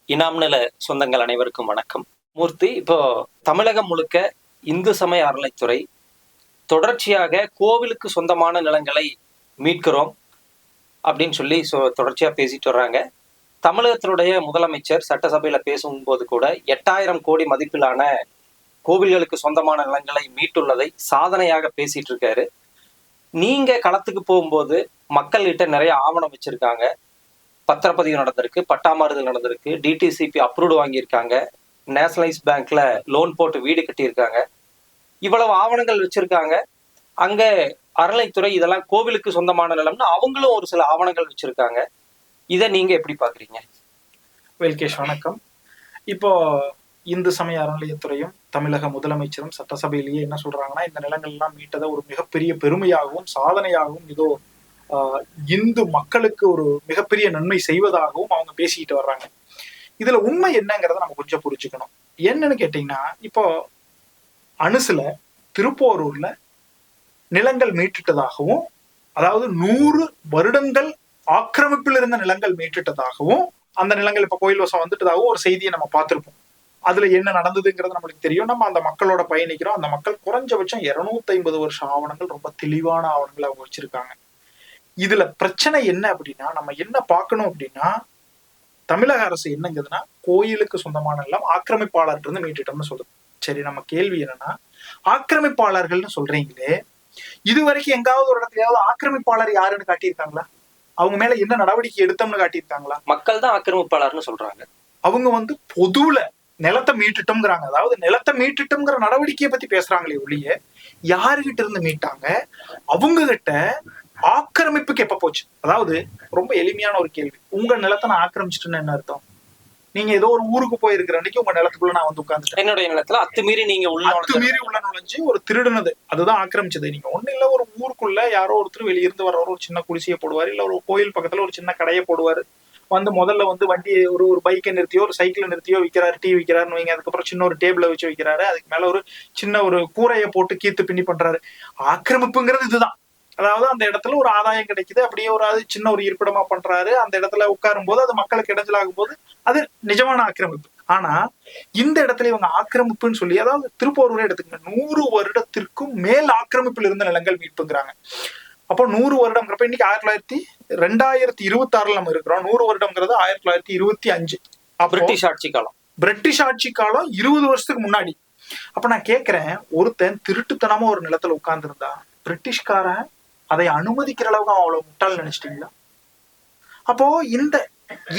இனாம் நில சொந்தங்கள் அனைவருக்கும் வணக்கம். மூர்த்தி, இப்போ தமிழகம் முழுக்க இந்து சமய அறநிலைத்துறை தொடர்ச்சியாக கோவிலுக்கு சொந்தமான நிலங்களை மீட்கிறோம் அப்படின்னு சொல்லி தொடர்ச்சியா பேசிட்டு வர்றாங்க. தமிழகத்தினுடைய முதலமைச்சர் சட்டசபையில பேசும்போது கூட 8000 கோடி மதிப்பிலான கோவில்களுக்கு சொந்தமான நிலங்களை மீட்டுள்ளதை சாதனையாக பேசிட்டு இருக்காரு. நீங்க களத்துக்கு போகும்போது மக்கள்கிட்ட நிறைய ஆவணம் வச்சிருக்காங்க. பத்திரப்பதிவு நடந்திருக்கு, பட்டாமாறுதல் நடந்திருக்கு, டிடிசிபி அப்ரூவ்டு வாங்கியிருக்காங்க, நேஷனலைஸ் பேங்க்ல லோன் போட்டு வீடு கட்டியிருக்காங்க. இவ்வளவு ஆவணங்கள் வச்சிருக்காங்க. அங்க அறநிலைத்துறை இதெல்லாம் கோவிலுக்கு சொந்தமான நிலம்னு அவங்களும் ஒரு சில ஆவணங்கள் வச்சிருக்காங்க. இதை நீங்க எப்படி பாக்குறீங்க? வெல்கேஷ், வணக்கம். இப்போ இந்து சமய அறநிலையத்துறையும் தமிழக முதலமைச்சரும் சட்டசபையிலேயே என்ன சொல்றாங்கன்னா, இந்த நிலங்கள் எல்லாம் மீட்டதை ஒரு மிகப்பெரிய பெருமையாகவும் சாதனையாகவும் இதோ இந்து மக்களுக்கு ஒரு மிகப்பெரிய நன்மை செய்வதாகவும் அவங்க பேசிக்கிட்டு வர்றாங்க. இதுல உண்மை என்னங்கிறத நம்ம கொஞ்சம் புரிஞ்சுக்கணும். என்னன்னு கேட்டீங்கன்னா, இப்போ அனுசுல திருப்போரூர்ல நிலங்கள் மீட்டுட்டதாகவும், அதாவது 100 வருடங்கள் ஆக்கிரமிப்பில் இருந்த நிலங்கள் மீட்டுட்டதாகவும், அந்த நிலங்கள் இப்ப கோயில் வசம் வந்துட்டதாகவும் ஒரு செய்தியை நம்ம பார்த்திருப்போம். அதுல என்ன நடந்ததுங்கிறது நம்மளுக்கு தெரியும். நம்ம அந்த மக்களோட பயணிக்கிறோம். அந்த மக்கள் குறைஞ்சபட்சம் 250 வருஷம் ஆவணங்கள், ரொம்ப தெளிவான ஆவணங்கள் அவங்க வச்சிருக்காங்க. இதுல பிரச்சனை என்ன அப்படின்னா, நம்ம என்ன பார்க்கணும் அப்படின்னா, தமிழக அரசு என்னங்குதுன்னா, கோயிலுக்கு சொந்தமான எல்லாம் ஆக்கிரமிப்பாளர் இருந்து மீட்டுட்டோம்னு சொல்லுது. சரி, நம்ம கேள்வி என்னன்னா, ஆக்கிரமிப்பாளர்கள்னு சொல்றீங்களே, இது வரைக்கும் எங்காவது ஒரு இடத்துலயாவது ஆக்கிரமிப்பாளர் யாருன்னு காட்டியிருக்காங்களா? அவங்க மேல என்ன நடவடிக்கை எடுத்தோம்னு காட்டியிருக்காங்களா? மக்கள் தான் ஆக்கிரமிப்பாளர்னு சொல்றாங்க. அவங்க பொதுவுல நிலத்தை மீட்டுட்டோம்ங்கிறாங்க. அதாவது நிலத்தை மீட்டுட்டோம்ங்கிற நடவடிக்கையை பத்தி பேசுறாங்களே ஒழிய, யாருகிட்ட இருந்து மீட்டாங்க, அவங்க கிட்ட ஆக்கிரமிப்புக்கு எப்ப போச்சு? அதாவது ரொம்ப எளிமையான ஒரு கேள்வி. உங்க நிலத்தை நான் ஆக்கிரமிச்சிட்டேன்னு என்ன அர்த்தம்? நீங்க ஏதோ ஒரு ஊருக்கு போயிருக்கிற அன்னைக்கு உங்க நிலத்துக்குள்ள நான் வந்து உட்கார்ந்துட்டேன். என்னுடைய நிலத்துல அத்துமீறி நீங்க உள்ள நுழைஞ்சு ஒரு திருடுனது, அதுதான் ஆக்கிரமிச்சது. நீங்க ஒண்ணு இல்ல, ஒரு ஊருக்குள்ள யாரோ ஒருத்தர் வெளியிருந்து வர்றவர் ஒரு சின்ன குடிசையை போடுவாரு, இல்ல ஒரு கோயில் பக்கத்துல ஒரு சின்ன கடையை போடுவாரு. முதல்ல வண்டியை ஒரு பைக்கை நிறுத்தியோ ஒரு சைக்கிளை நிறுத்தியோ விற்கிறாரு, டீ விற்கிறாருன்னு வைங்க. அதுக்கப்புறம் சின்ன ஒரு டேபிளை வச்சு வைக்கிறாரு. அதுக்கு மேல ஒரு சின்ன ஒரு கூரையை போட்டு கீத்து பின்னி பண்றாரு. ஆக்கிரமிப்புங்கிறது இதுதான். அதாவது அந்த இடத்துல ஒரு ஆதாயம் கிடைக்குது, அப்படியே ஒரு சின்ன ஒரு இருப்பிடமா பண்றாரு. அந்த இடத்துல உட்காரும் போது அது மக்களுக்கு இடைஞ்சலாகும் போது அது நிஜமான ஆக்கிரமிப்பு. ஆனா இந்த இடத்துல இவங்க ஆக்கிரமிப்புன்னு சொல்லி, அதாவது திருப்போரூரே எடுத்துக்கங்க, 100 வருடத்திற்கும் மேல் ஆக்கிரமிப்பில் இருந்த நிலங்கள் மீட்புங்கிறாங்க. அப்போ 100 வருடம்ங்கிறப்ப இன்னைக்கு 2026 நம்ம இருக்கிறோம். 100 வருடம்ங்கிறது 1925 பிரிட்டிஷ் ஆட்சி காலம். பிரிட்டிஷ் ஆட்சி காலம் 20 வருஷத்துக்கு முன்னாடி. அப்ப நான் கேட்கிறேன், ஒருத்தன் திருட்டுத்தனமா ஒரு நிலத்துல உட்கார்ந்து இருந்தா பிரிட்டிஷ்காரன் அதை அனுமதிக்கிற அளவுக்கு அவன் அவ்வளவு முட்டாள் நினைச்சிட்டீங்களா? அப்போ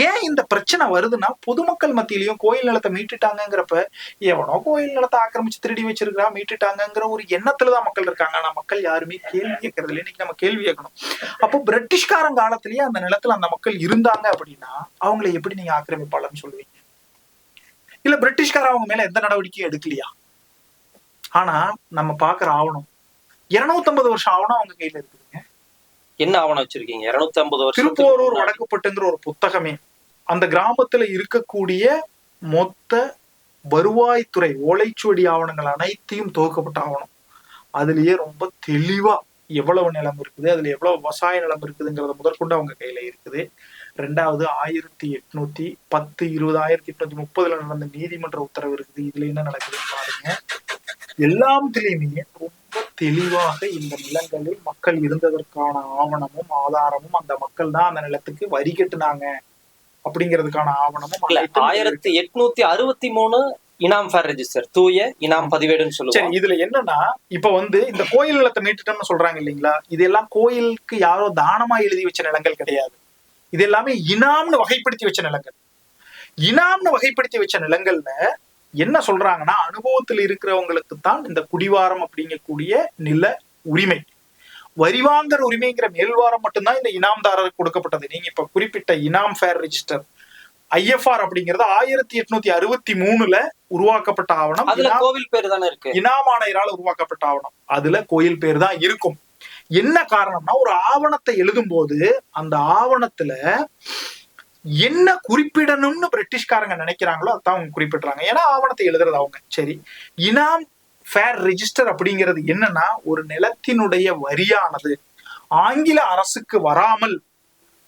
ஏன் இந்த பிரச்சனை வருதுன்னா, பொதுமக்கள் மத்தியிலையும் கோயில் நிலத்தை மீட்டுட்டாங்கிறப்ப எவனோ கோயில் நிலத்தை ஆக்கிரமிச்சு திருடி வச்சிருக்கா மீட்டுட்டாங்கிற ஒரு எண்ணத்துலதான் மக்கள் இருக்காங்க. ஆனா மக்கள் யாருமே கேள்வி கேட்கறது இல்லை. இன்னைக்கு நம்ம கேள்வி கேட்கணும். அப்போ பிரிட்டிஷ்காரன் காலத்திலேயே அந்த நிலத்துல அந்த மக்கள் இருந்தாங்க அப்படின்னா அவங்களை எப்படி நீங்க ஆக்கிரமிப்பாளர்னு சொல்லுவீங்க? இல்ல பிரிட்டிஷ்காரன் அவங்க மேல எந்த நடவடிக்கையும் எடுக்கலையா? ஆனா நம்ம பாக்குற ஆவணம் 250 வருஷம் ஆவணம் அவங்க கையில இருக்குதுங்க. என்ன ஆவணம் வச்சிருக்கீங்க? 250 வருஷம். திருப்போரூர் வடக்குப்பட்டுங்கிற ஒரு புத்தகமே அந்த கிராமத்துல இருக்கக்கூடிய மொத்த வருவாய்த்துறை ஓலைச்சுவடி ஆவணங்கள் அனைத்தையும் துவக்கப்பட்ட ஆவணம். அதுலயே ரொம்ப தெளிவா எவ்வளவு நிலம் இருக்குது, அதுல எவ்வளவு விவசாய நிலம் இருக்குதுங்கிறத முதற்கொண்டு அவங்க கையில இருக்குது. 2வது 1810, 20, 1830 நடந்த நீதிமன்ற உத்தரவு இருக்குது. இதுல என்ன நடக்குதுன்னு பாருங்க. எல்லாத்துலயுமே ரொம்ப தெளிவாக இந்த நிலங்களில் மக்கள் இருந்ததற்கான ஆவணமும் ஆதாரமும், அந்த மக்கள் தான் அந்த நிலத்துக்கு வரி கட்டுனாங்க அப்படிங்கிறதுக்கான ஆவணமும் 1863 இனாம் ஃபேர் ரெஜிஸ்டர், தூய இனாம் பதிவேடுன்னு சொல்லுவாங்க. இதுல என்னன்னா, இப்ப இந்த கோயில் நிலத்தை மீட்டுட்டோம்னு சொல்றாங்க இல்லைங்களா, இதெல்லாம் கோயிலுக்கு யாரோ தானமா எழுதி வச்ச நிலங்கள் கிடையாது. இது எல்லாமே இனாம்னு வகைப்படுத்தி வச்ச நிலங்கள். இனாம்னு வகைப்படுத்தி வச்ச நிலங்கள்ல என்ன சொல்றாங்கன்னா, அனுபவத்தில் இருக்கிறவங்களுக்கு தான் இந்த குடிவாரம் அப்படிங்கக்கூடிய நில உரிமை. வரிவாங்கர் உரிமைங்கிற மேல்வாரம் மட்டும்தான் இந்த இனாம்தாரருக்கு கொடுக்கப்பட்டது. நீங்க இப்ப குறிப்பிட்ட இனாம் ஃபேர் ரெஜிஸ்டர் IFR அப்படிங்கிறது 1863 உருவாக்கப்பட்ட ஆவணம். அதுல கோவில் பேர் தானே இருக்கு. இனாம் ஆணையரால் உருவாக்கப்பட்ட ஆவணம். அதுல கோயில் பேர் தான் இருக்கும். என்ன காரணம்னா, ஒரு ஆவணத்தை எழுதும் போது அந்த ஆவணத்துல என்ன குறிப்பிடணும்னு பிரிட்டிஷ்காரங்க நினைக்கிறாங்களோ அதான் அவங்க குறிப்பிடுறாங்க. ஏன்னா ஆவணத்தை எழுதுறது அவங்க. சரி, இனாம் ஃபேர் ரெஜிஸ்டர் அப்படிங்கிறது என்னன்னா, ஒரு நிலத்தினுடைய வரியானது ஆங்கில அரசுக்கு வராமல்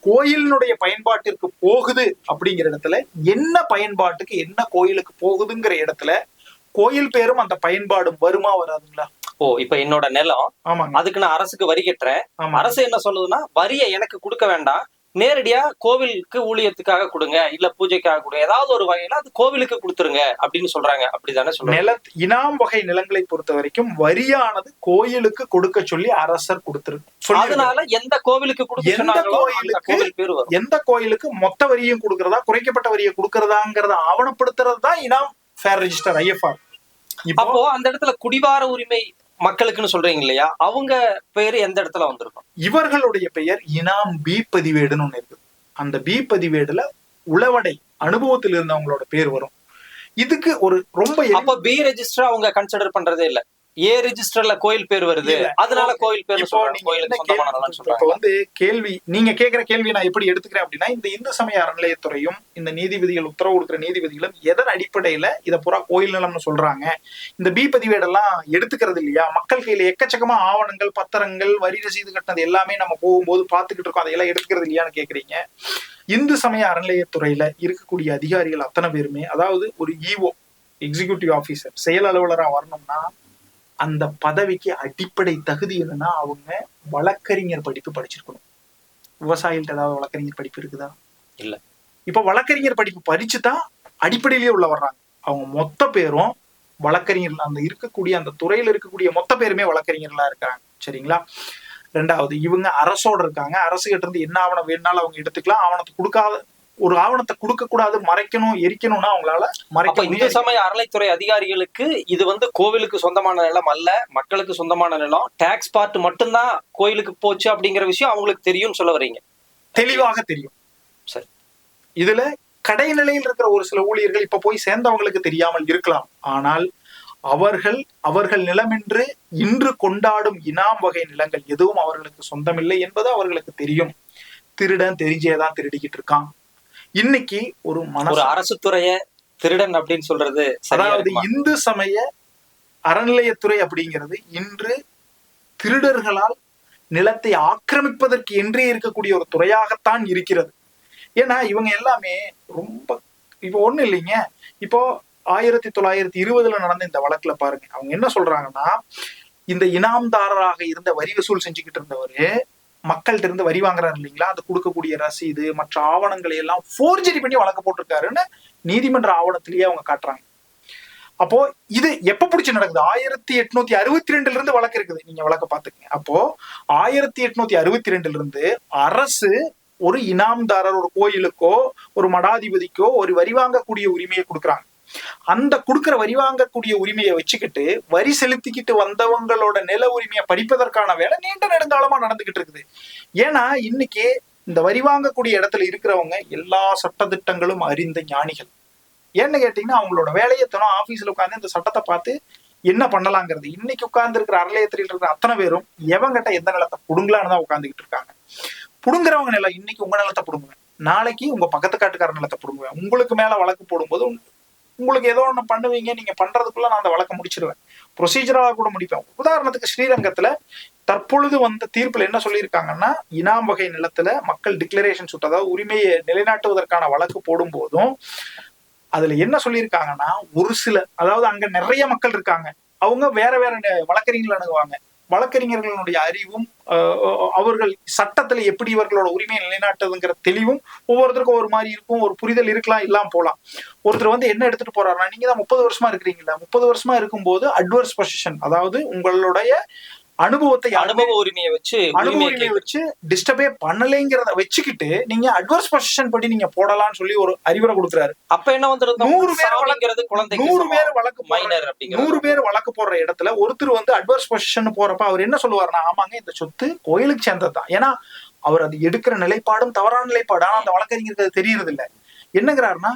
கோயிலினுடைய பயன்பாட்டிற்கு போகுது அப்படிங்கிற இடத்துல என்ன பயன்பாட்டுக்கு என்ன கோயிலுக்கு போகுதுங்கிற இடத்துல கோயில் பேரும் அந்த பயன்பாடும் வருமா வராதுங்களா? ஓ, இப்ப என்னோட நிலம், ஆமாங்க, அதுக்கு நான் அரசுக்கு வரி கட்டுறேன். ஆமா. அரசு என்ன சொல்லுதுன்னா, வரியை எனக்கு கொடுக்க வேண்டாம், நேரடியா கோவிலுக்கு ஊழியத்துக்காக கொடுங்க, இல்ல பூஜைக்காக கொடுங்க, ஏதாவது ஒரு வகையில அது கோவிலுக்கு கொடுத்துருங்க அப்படின்னு சொல்றாங்க. அப்படிதானே சொல்றாங்க? இனாம் வகை நிலங்களை பொறுத்த வரைக்கும் வரியானது கோயிலுக்கு கொடுக்க சொல்லி அரசர் கொடுத்திருக்கு. அதனால எந்த கோவிலுக்கு கொடுக்க சொன்னாங்களோ அந்த கோவில் பேரு வரும். எந்த கோயிலுக்கு மொத்த வரியும் கொடுக்கறதா குறைக்கப்பட்ட வரியை கொடுக்கறதாங்கிறத ஆவணப்படுத்துறது தான் இனாம் ஃபேர் ரெஜிஸ்டர், IFR. அப்போ அந்த இடத்துல குடிவார உரிமை மக்களுக்குன்னு சொல்றீங்க இல்லையா, அவங்க பேரு எந்த இடத்துல வந்திருக்கும்? இவர்களுடைய பெயர் இனாம் பி பதிவேடுன்னு ஒண்ணு இருக்கு. அந்த பி பதிவேடுல உளவடை அனுபவத்தில் இருந்தவங்களோட பேர் வரும். இதுக்கு ஒரு ரொம்ப அப்ப பி ரெஜிஸ்டர் அவங்க கன்சிடர் பண்றதே இல்ல, ஏ ரெஜிஸ்டர்ல கோயில் பேர் வருது, அதனால கோயில் பேர் வந்து கேள்வி நீங்க கேட்கிற கேள்வி நான் எப்படி எடுத்துக்கிறேன் அப்படின்னா, இந்த இந்து சமய அறநிலையத்துறையும் இந்த நீதிபதிகள் உத்தரவு கொடுக்கிற நீதிபதிகளும் எதன் அடிப்படையில இதை பூரா கோயில் நிலம்னு சொல்றாங்க, இந்த பி பதிவேடெல்லாம் எடுத்துக்கிறது இல்லையா? மக்கள் கையில எக்கச்சக்கமா ஆவணங்கள், பத்திரங்கள், வரி ரசீது கட்டினது எல்லாமே நம்ம போகும்போது பாத்துக்கிட்டு இருக்கோம், அதையெல்லாம் எடுத்துக்கிறது இல்லையான்னு கேக்குறீங்க. இந்து சமய அறநிலையத்துறையில இருக்கக்கூடிய அதிகாரிகள் அத்தனை பேருமே, அதாவது ஒரு EO எக்ஸிகியூட்டிவ் ஆபீசர் செயல் அலுவலரா வரணும்னா அந்த பதவிக்கு அடிப்படை தகுதி என்னன்னா, அவங்க வழக்கறிஞர் படிப்பு படிச்சிருக்கணும். விவசாயிகள்ட்ட ஏதாவது வழக்கறிஞர் படிப்பு இருக்குதா? இல்ல. இப்ப வழக்கறிஞர் படிப்பு படிச்சுதான் அடிப்படையிலேயே உள்ள வர்றாங்க. அவங்க மொத்த பேரும் வழக்கறிஞர்கள், அந்த இருக்கக்கூடிய அந்த துறையில இருக்கக்கூடிய மொத்த பேருமே வழக்கறிஞர்களா இருக்காங்க. சரிங்களா? ரெண்டாவது, இவங்க அரசோட இருக்காங்க. அரசு கிட்ட இருந்து என்ன ஆவணம் வேணாலும் அவங்க எடுத்துக்கலாம். ஆவணத்தை கொடுக்காத ஒரு ஆவணத்தை கொடுக்க கூடாது, மறைக்கணும், எரிக்கணும்னா அவங்களால மறைக்க. இந்து சமய அறநிலைத்துறை அதிகாரிகளுக்கு இது வந்து கோவிலுக்கு சொந்தமான நிலம் அல்ல, மக்களுக்கு சொந்தமான நிலம், டாக்ஸ் பார்ட் மட்டும்தான் கோயிலுக்கு போச்சு அப்படிங்கிற விஷயம் அவங்களுக்கு தெரியும் சொல்ல வர்றீங்க? தெளிவாக தெரியும். சரி, இதுல கடைநிலையில் இருக்கிற ஒரு சில ஊழியர்கள் இப்ப போய் சேர்ந்தவங்களுக்கு தெரியாமல் இருக்கலாம். ஆனால் அவர்கள் நிலமென்று இன்று கொண்டாடும் இனாம் வகை நிலங்கள் எதுவும் அவர்களுக்கு சொந்தமில்லை என்பது அவர்களுக்கு தெரியும். திருடன் தெரிஞ்சேதான் திருடிக்கிட்டு இருக்கான். இன்னைக்கு ஒரு அரசு துறைய திருடன் அப்படின்னு சொல்றது, அதாவது இந்து சமய அறநிலையத்துறை அப்படிங்கிறது இன்று திருடர்களால் நிலத்தை ஆக்கிரமிப்பதற்கு என்றே இருக்கக்கூடிய ஒரு துறையாகத்தான் இருக்கிறது. ஏன்னா இவங்க எல்லாமே ரொம்ப இப்போ ஒண்ணு இல்லைங்க. இப்போ 1920 நடந்த இந்த வழக்குல பாருங்க, அவங்க என்ன சொல்றாங்கன்னா, இந்த இனாம்தாரராக இருந்த வரி வசூல் செஞ்சுக்கிட்டு இருந்தவரு மக்கள்கிட்ட இருந்து வரி வாங்குறாரு இல்லைங்களா, அது கொடுக்கக்கூடிய ரசீது மற்ற ஆவணங்களை எல்லாம் போர்ஜரி பண்ணி வழக்கு போட்டிருக்காருன்னு நீதிமன்ற ஆவணத்திலேயே அவங்க காட்டுறாங்க. அப்போ இது எப்ப பிடிச்சு நடக்குது? 1862 இருந்து வழக்கு இருக்குது. நீங்க வழக்க பாத்துக்கங்க. அப்போ 1862 இருந்து அரசு ஒரு இனாம்தாரர், ஒரு கோயிலுக்கோ ஒரு மடாதிபதிக்கோ ஒரு வரி வாங்கக்கூடிய உரிமையை கொடுக்குறாங்க. அந்த கொடுக்கிற வரி வாங்கக்கூடிய உரிமையை வச்சுக்கிட்டு வரி செலுத்திக்கிட்டு வந்தவங்களோட நில உரிமையை பறிப்பதற்கான வேலை நீண்ட நெடுங்காலமா நடந்துகிட்டு இருக்குது. ஏன்னா இன்னைக்கு இந்த வரி வாங்கக்கூடிய இடத்துல இருக்கிறவங்க எல்லா சட்டத்திட்டங்களும் அறிந்த ஞானிகள். ஏன்னு கேட்டீங்கன்னா, அவங்களோட வேலையை தனம் ஆபீஸ்ல உட்காந்து இந்த சட்டத்தை பார்த்து என்ன பண்ணலாங்கிறது. இன்னைக்கு உட்கார்ந்து இருக்கிற அறநிலையத்தில் இருக்கிற அத்தனை பேரும் எவங்கிட்ட எந்த நிலத்தை புடுங்கலான்னு தான் உட்காந்துக்கிட்டு இருக்காங்க. புடுங்குறவங்க நிலம், இன்னைக்கு உங்க நிலத்தை புடுங்குவேன், நாளைக்கு உங்க பக்கத்து காட்டுக்கார நிலத்தை புடுங்குவேன். உங்களுக்கு மேல வழக்கு போடும்போது உங்களுக்கு ஏதோ ஒண்ணு பண்ணுவீங்க, நீங்க பண்றதுக்குள்ள நான் அந்த வழக்க முடிச்சிருவேன், ப்ரொசீஜரா கூட முடிப்பேன். உதாரணத்துக்கு ஸ்ரீரங்கத்துல தற்பொழுது வந்த தீர்ப்புல என்ன சொல்லியிருக்காங்கன்னா, இனாம் வகை நிலத்துல மக்கள் டிக்ளரேஷன் சுட், அதாவது உரிமையை நிலைநாட்டுவதற்கான வழக்கு போடும் போதும் அதுல என்ன சொல்லியிருக்காங்கன்னா, ஒரு சில, அதாவது அங்க நிறைய மக்கள் இருக்காங்க, அவங்க வேற வேற வழக்கறிஞர்கள் அணுகுவாங்க. வழக்கறிஞர்களுடைய அறிவும் அவர்கள் சட்டத்துல எப்படி இவர்களோட உரிமையை நிலைநாட்டுதுங்கிற தெளிவும் ஒவ்வொருத்தருக்கும் ஒரு மாதிரி இருக்கும். ஒரு புரிதல் இருக்கலாம், இல்லாம போலாம். ஒருத்தர் வந்து என்ன எடுத்துட்டு போறாருன்னா, நீங்க தான் 30 வருஷமா இருக்கிறீங்களா, 30 வருஷமா இருக்கும்போது அட்வர்ஸ் பொசிஷன், அதாவது உங்களுடைய அனுபவ உரிமையை வச்சு டிஸ்டர்பே பண்ணலைங்கிறத வச்சுக்கிட்டு நீங்க அட்வர்ஸ் பொசிஷன் படி நீங்க போடலாம்னு சொல்லி ஒரு அறிவுரை கொடுக்குறாரு. அப்ப என்ன வந்து 100 பேர் வழக்கு போடுற இடத்துல ஒருத்தர் வந்து அட்வர்ஸ் பொசிஷன் போறப்ப அவர் என்ன சொல்லுவாருன்னா, ஆமாங்க இந்த சொத்து கோயிலுக்கு சேர்ந்ததுதான். ஏன்னா அவர் அது எடுக்கிற நிலைப்பாடும் தவறான நிலைப்பாடு. ஆனா அந்த வழக்கறிஞருக்கு அது தெரியறது இல்ல. என்னங்கிறாருன்னா,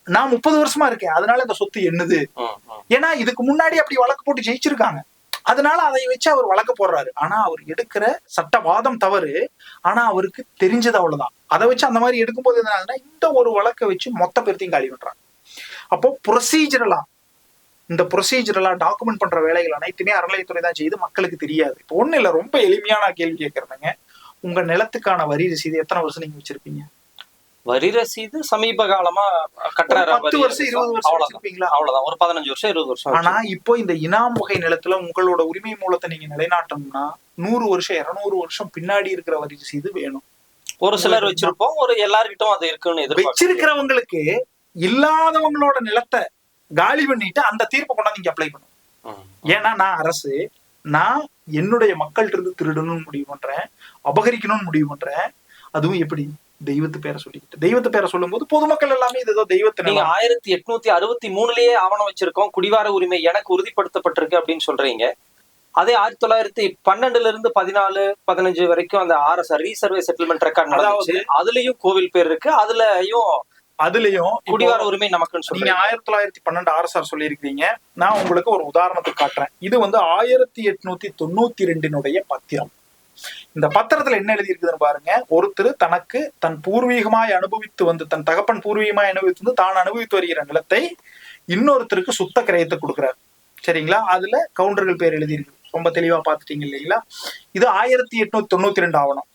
நான் 30 வருஷமா இருக்கேன், அதனால இந்த சொத்து என்னது. ஏன்னா இதுக்கு முன்னாடி அப்படி வழக்கு போட்டு ஜெயிச்சிருக்காங்க, அதனால அதை வச்சு அவர் வழக்கு போடுறாரு. ஆனா அவர் எடுக்கிற சட்டவாதம் தவறு, ஆனா அவருக்கு தெரிஞ்சது அவ்வளவுதான். அதை வச்சு அந்த மாதிரி எடுக்கும்போது என்ன, இந்த ஒரு வழக்கை வச்சு மொத்த பேர்த்தையும் காலி பண்றாங்க. அப்போ ப்ரொசீஜரலா டாக்குமெண்ட் பண்ற வேலைகள் அனைத்துமே அறநிலையத்துறை தான் செய்து, மக்களுக்கு தெரியாது. இப்போ ஒண்ணு இல்ல, ரொம்ப எளிமையான கேள்வி கேட்கறதுங்க. உங்க நிலத்துக்கான வரி ரசீது எத்தனை வருஷம் நீங்க வச்சிருப்பீங்க? வரி ரசீது சமீப காலமா கட்டுற 10 வருஷம் 20 வருஷம் வச்சிருப்பீங்களா? அவ்வளவுதான், ஒரு 15 வருஷம் 20 வருஷம். ஆனா இப்போ இந்த இனாம் வகை நிலத்துல உங்களோட உரிமை மூலத்தை நீங்க நிலைநாட்டணும்னா 100 வருஷம் 200 வருஷம் பின்னாடி இருக்கிற வரி ரசீது வேணும். ஒரு சிலர் வச்சிருப்போம், ஒரு எல்லார்கிட்டும் அது இருக்குன்னு வச்சிருக்கிறவங்களுக்கு இல்லாதவங்களோட நிலத்தை காலி பண்ணிட்டு அந்த தீர்ப்பை கொண்டாந்து நீங்க அப்ளை பண்ணும். ஏன்னா நான் அரசு, நான் என்னுடைய மக்கள்கிட்ட இருந்து திருடணும்னு முடிவு பண்றேன், அபகரிக்கணும்னு முடிவு பண்றேன். அதுவும் எப்படி? தெய்வத்து பேரை சொல்லிக்கிட்டு. தெய்வத்து பேரை சொல்லும் போது பொதுமக்கள் எல்லாமே இது ஏதோ தெய்வத்தை. நீங்க 1863 ஆவணம் வச்சிருக்கோம், குடிவார உரிமை எனக்கு உறுதிப்படுத்தப்பட்டிருக்கு அப்படின்னு சொல்றீங்க. அதே 1912 14 15 வரைக்கும் அந்த ரீசர்வே செட்டில்மெண்ட் ரெக்கார்ட் நடந்துச்சு. அதுலயும் கோவில் பேர் இருக்கு, அதுலயும் குடிவார உரிமை நமக்குன்னு சொல்லி. நீங்க 1912 RSR சொல்லியிருக்கீங்க. நான் உங்களுக்கு ஒரு உதாரணத்துக்கு காட்டுறேன். இது வந்து 1892 பத்திரம். இந்த பத்திரத்துல என்ன எழுதி இருக்குதுன்னு பாருங்க. ஒருத்தர் தனக்கு தன் பூர்வீகமாய் அனுபவித்து வந்து, தன் தகப்பன் பூர்வீகமாய் அனுபவித்து வந்து தான் அனுபவித்து வருகிற நிலத்தை இன்னொருத்தருக்கு சுத்த கிரயத்தை கொடுக்குறாரு. சரிங்களா? அதுல கவுண்டர்கள் பேர் எழுதி இருக்கு. ரொம்ப தெளிவா பாத்துட்டீங்க இல்லைங்களா? இது 1892 ஆவணம்.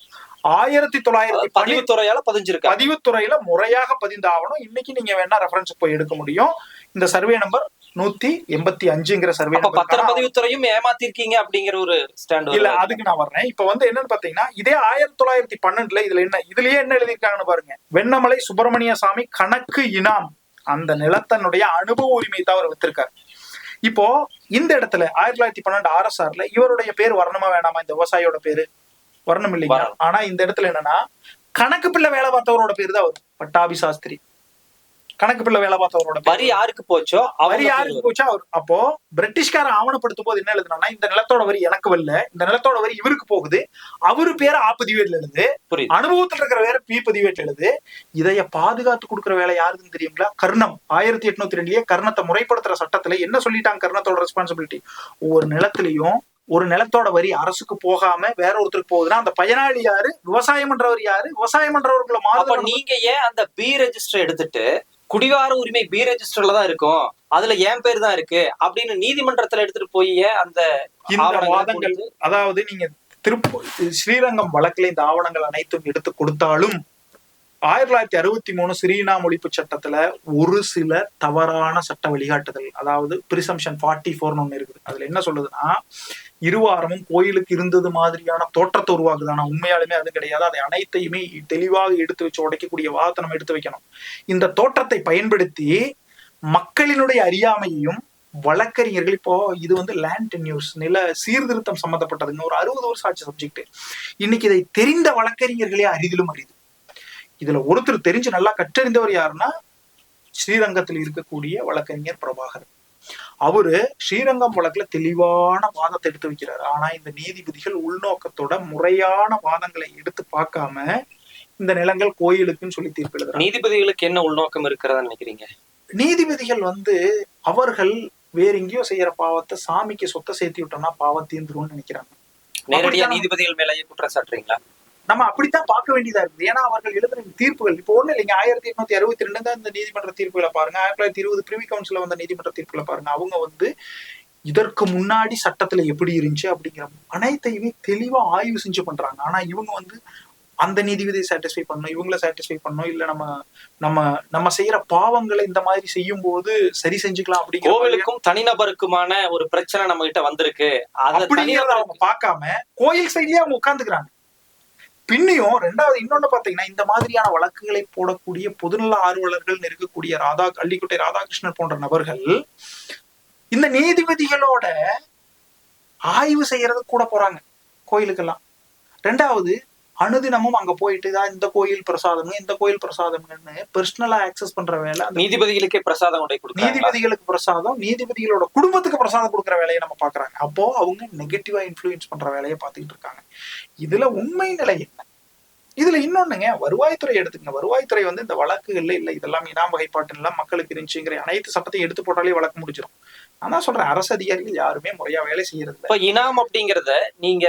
1900 பதிவுத்துறையால பதிஞ்சிருக்கு. பதிவுத்துறையில முறையாக பதிந்த ஆவணம். இன்னைக்கு நீங்க வேணா ரெஃபரன்ஸ் போய் எடுக்க முடியும். இந்த சர்வே நம்பர் 185ங்கிற சர்வே. பதிவுத்துறையும் ஏமாத்திருக்கீங்க அப்படிங்கிற ஒரு ஸ்டாண்ட் இல்ல, அதுக்கு நான் வர்றேன். இப்ப வந்து என்னன்னு பாத்தீங்கன்னா, இதே 1912 இதுலயே என்ன எழுதியிருக்காங்கன்னு பாருங்க. வெண்ணமலை சுப்பிரமணிய சாமி கணக்கு இனாம், அந்த நிலத்தனுடைய அனுபவ உரிமை தான் அவர் வித்திருக்காரு. இப்போ இந்த இடத்துல 1912 RSRல இவருடைய பேர் வரணுமா வேணாமா? இந்த விவசாயியோட பேரு வரணும் இல்லைங்க. ஆனா இந்த இடத்துல என்னன்னா, கணக்கு பிள்ளை வேலை பார்த்தவரோட பேரு தான் வரும். பட்டாபி சாஸ்திரி. கணக்கு பிள்ளை வேலை பார்த்தவரோட வரி யாருக்கு போச்சோ அவர். அப்போ பிரிட்டிஷ்கார ஆவணப்படுத்தும் போது என்ன எழுதுனா, இந்த நிலத்தோட வரி எனக்கு வரல, இந்த நிலத்தோட வரி இவருக்கு போகுது, அவரு பேர பதிவேட்ல எழுது, அனுபவத்துல இருக்கிற வேற பதிவேட்ல எழுது. இதைய பாதுகாத்து கொடுக்குற வேலை யாருக்குன்னு தெரியுங்களா? கர்ணம். 1802 கர்ணத்தை முறைப்படுத்துற சட்டத்துல என்ன சொல்லிட்டாங்க? கர்ணத்தோட ரெஸ்பான்சிபிலிட்டி, ஒவ்வொரு நிலத்திலையும் ஒரு நிலத்தோட வரி அரசுக்கு போகாம வேற ஒருத்தருக்கு போகுதுன்னா அந்த பயனாளி யாரு, விவசாயம் பண்றவர் யாரு, விவசாயம் பண்றவர்களை மாறும். நீங்க ஏன் அந்த பி ரெஜிஸ்டர் எடுத்துட்டு குடிவார உரிமை பி ரெஜிஸ்டர்ல தான் இருக்கும், அதுல என் பேர் தான் இருக்கு அப்படின்னு நீதிமன்றத்துல எடுத்துட்டு போய் அந்த வாதங்கள், அதாவது நீங்க ஸ்ரீரங்கம் வழக்குல இந்த ஆவணங்கள் அனைத்தும் எடுத்து கொடுத்தாலும் 1963 ஸ்ரீநாம் ஒழிப்பு சட்டத்துல ஒரு சில தவறான சட்ட வழிகாட்டுதல், அதாவது பிரிசம்ஷன் 44 ஒண்ணு இருக்குது. அதுல என்ன சொல்லுதுன்னா, இருவாரமும் கோயிலுக்கு இருந்தது மாதிரியான தோற்றத்தை உருவாக்குது. ஆனா உண்மையாலுமே அது கிடையாது. அதை அனைத்தையுமே தெளிவாக எடுத்து வச்சு உடைக்கக்கூடிய வாதத்தை நம்ம எடுத்து வைக்கணும். இந்த தோற்றத்தை பயன்படுத்தி மக்களினுடைய அறியாமையையும் வழக்கறிஞர்கள், இப்போ இது வந்து லேண்ட் டென்யூர்ஸ், நில சீர்திருத்தம் சம்பந்தப்பட்டதுங்க, ஒரு 60 வருஷம் ஆச்சு சப்ஜெக்ட். இன்னைக்கு இதை தெரிந்த வழக்கறிஞர்களே அரிதிலும் அரிது. இதுல ஒருத்தர் தெரிஞ்சு நல்லா கற்றறிந்தவர் யாருன்னா, ஸ்ரீரங்கத்தில் இருக்கக்கூடிய வழக்கறிஞர் பிரபாகர். அவரு ஸ்ரீரங்கம் வழக்குல தெளிவான வாதத்தை எடுத்து வைக்கிறாரு. ஆனா இந்த நீதிபதிகள் உள்நோக்கத்தோட முறையான வாதங்களை எடுத்து பார்க்காம இந்த நிலங்கள் கோயிலுக்குன்னு சொல்லி தீர்ப்பு எழுதுறாங்க. நீதிபதிகளுக்கு என்ன உள்நோக்கம் இருக்கிறதா நினைக்கிறீங்க? நீதிபதிகள் வந்து அவர்கள் வேற எங்கேயோ செய்யற பாவத்தை சாமிக்கு சொத்தை சேர்த்து விட்டோம்னா பாவம் தீர்ந்துரும்னு நினைக்கிறாங்க. நேரடியா நீதிபதிகள் மேலேயே குற்றம் சாட்டுறீங்களா? நம்ம அப்படித்தான் பார்க்க வேண்டியதா இருக்குது. ஏன்னா அவர்கள் எழுதுற தீர்ப்புகள் இப்போ ஒண்ணு இல்லைங்க. 1862 தான் இந்த நீதிமன்ற தீர்ப்புகளை பாருங்க. 1920 பிரிவி கவுன்சில வந்த நீதிமன்ற தீர்ப்புகளை பாருங்க. அவங்க வந்து இதற்கு முன்னாடி சட்டத்துல எப்படி இருந்துச்சு அப்படிங்கிற அனைத்தையுமே தெளிவா ஆய்வு செஞ்சு பண்றாங்க. ஆனா இவங்க வந்து அந்த நீதிபதியை சாட்டிஸ்ஃபை பண்ணணும், இவங்களை சாட்டிஸ்ஃபை பண்ணணும், இல்ல நம்ம செய்யற பாவங்களை இந்த மாதிரி செய்யும் போது சரி செஞ்சுக்கலாம் அப்படிங்கிற. கோவிலுக்கும் தனிநபருக்குமான ஒரு பிரச்சனை நம்ம கிட்ட வந்திருக்கு அப்படிங்கிறத அவங்க பார்க்காம கோயில் சைட்லயே அவங்க உட்கார்ந்துக்கிறாங்க. பின்னையும் ரெண்டாவது இன்னொன்னு பாத்தீங்கன்னா, இந்த மாதிரியான வழக்குகளை போடக்கூடிய பொதுநல ஆர்வலர்கள் இருக்கக்கூடிய அள்ளிக்குட்டை ராதாகிருஷ்ணன் போன்ற நபர்கள் இந்த நீதிபதிகளோட ஆய்வு செய்யறது கூட போறாங்க கோயிலுக்கெல்லாம். ரெண்டாவது அனுதினமும் அங்க போயிட்டு தான் இந்த கோயில் பிரசாதம் இந்த கோயில் பிரசாதம்னு பர்சனலா ஆக்சஸ் பண்ற வேலை. நீதிபதிகளுக்கே பிரசாதம், நீதிபதிகளுக்கு பிரசாதம், நீதிபதிகளோட குடும்பத்துக்கு பிரசாதம் கொடுக்குற வேலையை நம்ம பாக்குறாங்க. அப்போ அவங்க நெகட்டிவா இன்ஃபுளுன்ஸ் பண்ற வேலையை பார்த்துக்கிட்டு இருக்காங்க. இதுல உண்மை நிலை என்ன? இதுல இன்னொன்னுங்க, வருவாய்த்துறை எடுத்துங்க. வருவாய்த்துறை வந்து இந்த வழக்குகள்ல இல்ல இதெல்லாம் இனாம் வகைப்பாட்டு எல்லாம் மக்களுக்கு இருந்துச்சுங்கிற அனைத்து சட்டத்தையும் எடுத்து போட்டாலே வழக்கு முடிச்சிடும். நான் தான் சொல்றேன், அரசு அதிகாரிகள் யாருமே முறையா வேலை செய்யறது. இப்ப இனாம் அப்படிங்கறத நீங்க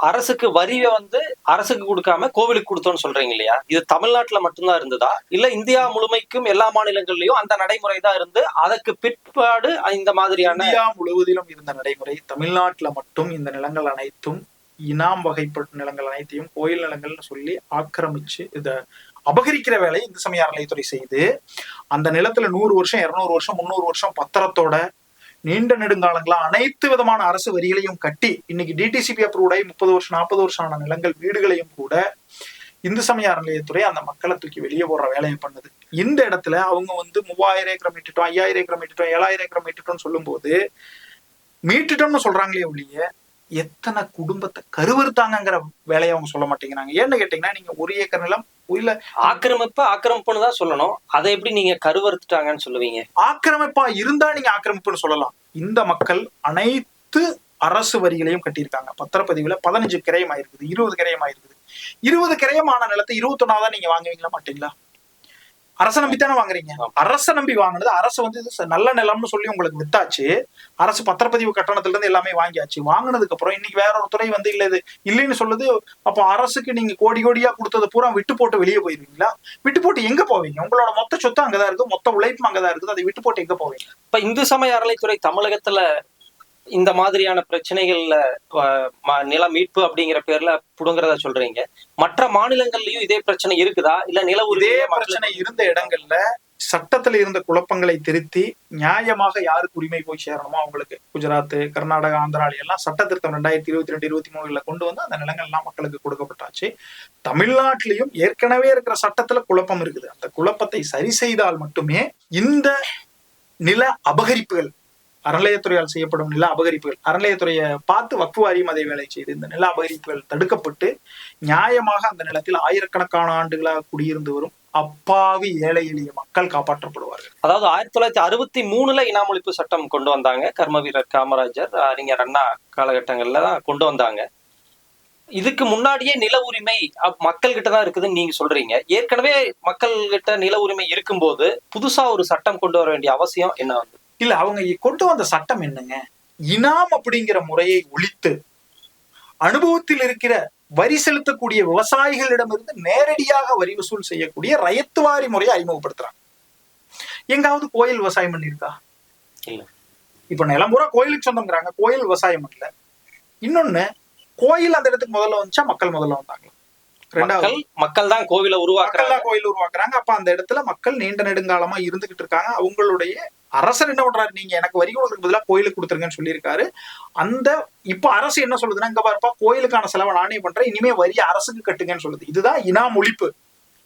அரசுக்கு வரியை வந்து அரசுக்கு கொடுக்காம கோவிலுக்கு கொடுத்தோம்னு சொல்றீங்க இல்லையா? இது தமிழ்நாட்டுல மட்டும்தான் இருந்ததா, இல்ல இந்தியா முழுமைக்கும் எல்லா மாநிலங்கள்லயும் அந்த நடைமுறை தான் இருந்து அதற்கு பிற்பாடு இந்த மாதிரியான? இந்தியா முழுவதிலும் இருந்த நடைமுறை. தமிழ்நாட்டுல மட்டும் இந்த நிலங்கள் அனைத்தும் இனாம் வகைப்பட்ட நிலங்கள் அனைத்தையும் கோயில் நிலங்கள்னு சொல்லி ஆக்கிரமிச்சு இத அபகரிக்கிற வேலையை இந்து சமய அறநிலையத்துறை செய்து அந்த நிலத்துல 100 வருஷம் 200 வருஷம் 300 வருஷம் பத்திரத்தோட நீண்ட நெடுங்காலங்களா அனைத்து விதமான அரசு வரிகளையும் கட்டி இன்னைக்கு டிடிசிபி அப்ரூவ்டாய் 30 வருஷம் 40 வருஷம் ஆன நிலங்கள் வீடுகளையும் கூட இந்து சமய அறநிலையத்துறை அந்த மக்களை தூக்கி வெளியே போடுற வேலையை பண்ணுது. இந்த இடத்துல அவங்க 3000 ஏக்கரை மீட்டுட்டோம், 5000 ஏக்கரை மீட்டுட்டோம், 7000 ஏக்கரை மீட்டுட்டோம்னு சொல்லும் போது மீட்டுட்டோம்னு சொல்றாங்களே ஒழிய எத்தனை குடும்பத்தை கருவறுத்தாங்கிற வேலையை அவங்க சொல்ல மாட்டேங்கிறாங்க. ஏன்னு கேட்டீங்கன்னா, நீங்க 1 ஏக்கர் நிலம் இல்ல ஆக்கிரமிப்புன்னு தான் சொல்லணும். அதை எப்படி நீங்க கருவறுத்துட்டாங்கன்னு சொல்லுவீங்க? ஆக்கிரமிப்பா இருந்தா நீங்க ஆக்கிரமிப்புன்னு சொல்லலாம். இந்த மக்கள் அனைத்து அரசு வரிகளையும் கட்டியிருக்காங்க. பத்திரப்பதிவுல 15 கிரயம் ஆயிருக்குது, 20 கிரயம் ஆயிருக்குது. 20 கிரயமான நிலத்தை 21ஆவதா நீங்க வாங்குவீங்களா மாட்டீங்களா? அரசை நம்பித்தானே வாங்குறீங்க. அரசை நம்பி வாங்கினது அரசு நல்ல நிலம்னு சொல்லி உங்களுக்கு வித்தாச்சு. அரசு பத்திரப்பதிவு கட்டணத்துல இருந்து எல்லாமே வாங்கியாச்சு. வாங்கினதுக்கு அப்புறம் இன்னைக்கு வேற ஒரு துறை இல்ல இது இல்லைன்னு சொல்லுது. அப்போ அரசுக்கு நீங்க கோடி கோடியா கொடுத்தது பூரா விட்டு போட்டு வெளியே போயிருவீங்களா? விட்டு போட்டு எங்க போவீங்க? உங்களோட மொத்த சொத்து அங்கதான் இருக்கு, மொத்த உழைப்பும் அங்கதான் இருக்குது. அதை விட்டு போட்டு எங்க போவீங்க? இப்ப இந்து சமய அறநிலைத்துறை தமிழகத்துல இந்த மாதிரியான பிரச்சனைகள்ல நில மீட்பு அப்படிங்கிற பேர்ல புடுங்குறத சொல்றீங்க. மற்ற மாநிலங்கள்லயும் இதே பிரச்சனை இருக்குதா? இல்ல நில இதே பிரச்சனை இருந்த இடங்கள்ல சட்டத்துல இருந்த குழப்பங்களை திருத்தி நியாயமாக யாருக்கு உரிமை போய் சேரணுமோ அவங்களுக்கு குஜராத், கர்நாடகா, ஆந்திரால எல்லாம் சட்ட திருத்தம் 2022, 2023 கொண்டு வந்து அந்த நிலங்கள் எல்லாம் மக்களுக்கு கொடுக்கப்பட்டாச்சு. தமிழ்நாட்டிலையும் ஏற்கனவே இருக்கிற சட்டத்துல குழப்பம் இருக்குது. அந்த குழப்பத்தை சரி செய்தால் மட்டுமே இந்த நில அபகரிப்புகள், அறநிலையத்துறையால் செய்யப்படும் நில அபகரிப்புகள், அறநிலையத்துறையை பார்த்து வக்ஃபு வாரியம் அதே வேலை செய்து இந்த நில அபகரிப்புகள் தடுக்கப்பட்டு நியாயமாக அந்த நிலத்தில் ஆயிரக்கணக்கான ஆண்டுகளாக குடியிருந்து வரும் அப்பாவி ஏழை எளிய மக்கள் காப்பாற்றப்படுவார்கள். அதாவது 1963 இனாம் ஒழிப்பு சட்டம் கொண்டு வந்தாங்க. கர்ம வீரர் காமராஜர், அறிஞர் அண்ணா காலகட்டங்கள்ல தான் கொண்டு வந்தாங்க. இதுக்கு முன்னாடியே நில உரிமை மக்கள் கிட்ட தான் இருக்குதுன்னு நீங்க சொல்றீங்க. ஏற்கனவே மக்கள் கிட்ட நில உரிமை இருக்கும்போது புதுசா ஒரு சட்டம் கொண்டு வர வேண்டிய அவசியம் என்ன வந்து? இல்ல, அவங்க கொண்டு வந்த சட்டம் என்னங்க? இனாம் அப்படிங்கிற முறையை ஒழித்து அனுபவத்தில் இருக்கிற வரி செலுத்தக்கூடிய விவசாயிகளிடமிருந்து நேரடியாக வரி வசூல் செய்யக்கூடிய ரயத்துவாரி முறையை அறிமுகப்படுத்துறாங்க. எங்காவது கோயில் விவசாயம் பண்ணிருக்கா? இல்ல. இப்ப நிலம்பூரா கோயிலுக்கு சொந்தம்ங்கிறாங்க, கோயில் விவசாயம் பண்ணல. இன்னொன்னு, கோயில் அந்த இடத்துக்கு முதல்ல வந்துச்சா மக்கள் முதல்ல வந்தாங்க? மக்கள் தான் கோயில உருவாக்குறாங்க. அப்ப அந்த இடத்துல மக்கள் நீண்ட நெடுங்காலமா இருந்துகிட்டு இருக்காங்க. அவங்களுடைய அரசர் என்ன பண்றாரு? நீங்க எனக்கு வரி கொடுக்கறதுக்கு பதிலாக கோயிலுக்கு கொடுத்துருங்கன்னு சொல்லியிருக்காரு. அந்த இப்ப அரசு என்ன சொல்லுதுன்னா, இங்க பாருப்பா கோயிலுக்கான செலவை நானே பண்றேன், இனிமே வரி அரசுக்கு கட்டுங்கன்னு சொல்லுது. இதுதான் இனாம் ஒழிப்பு.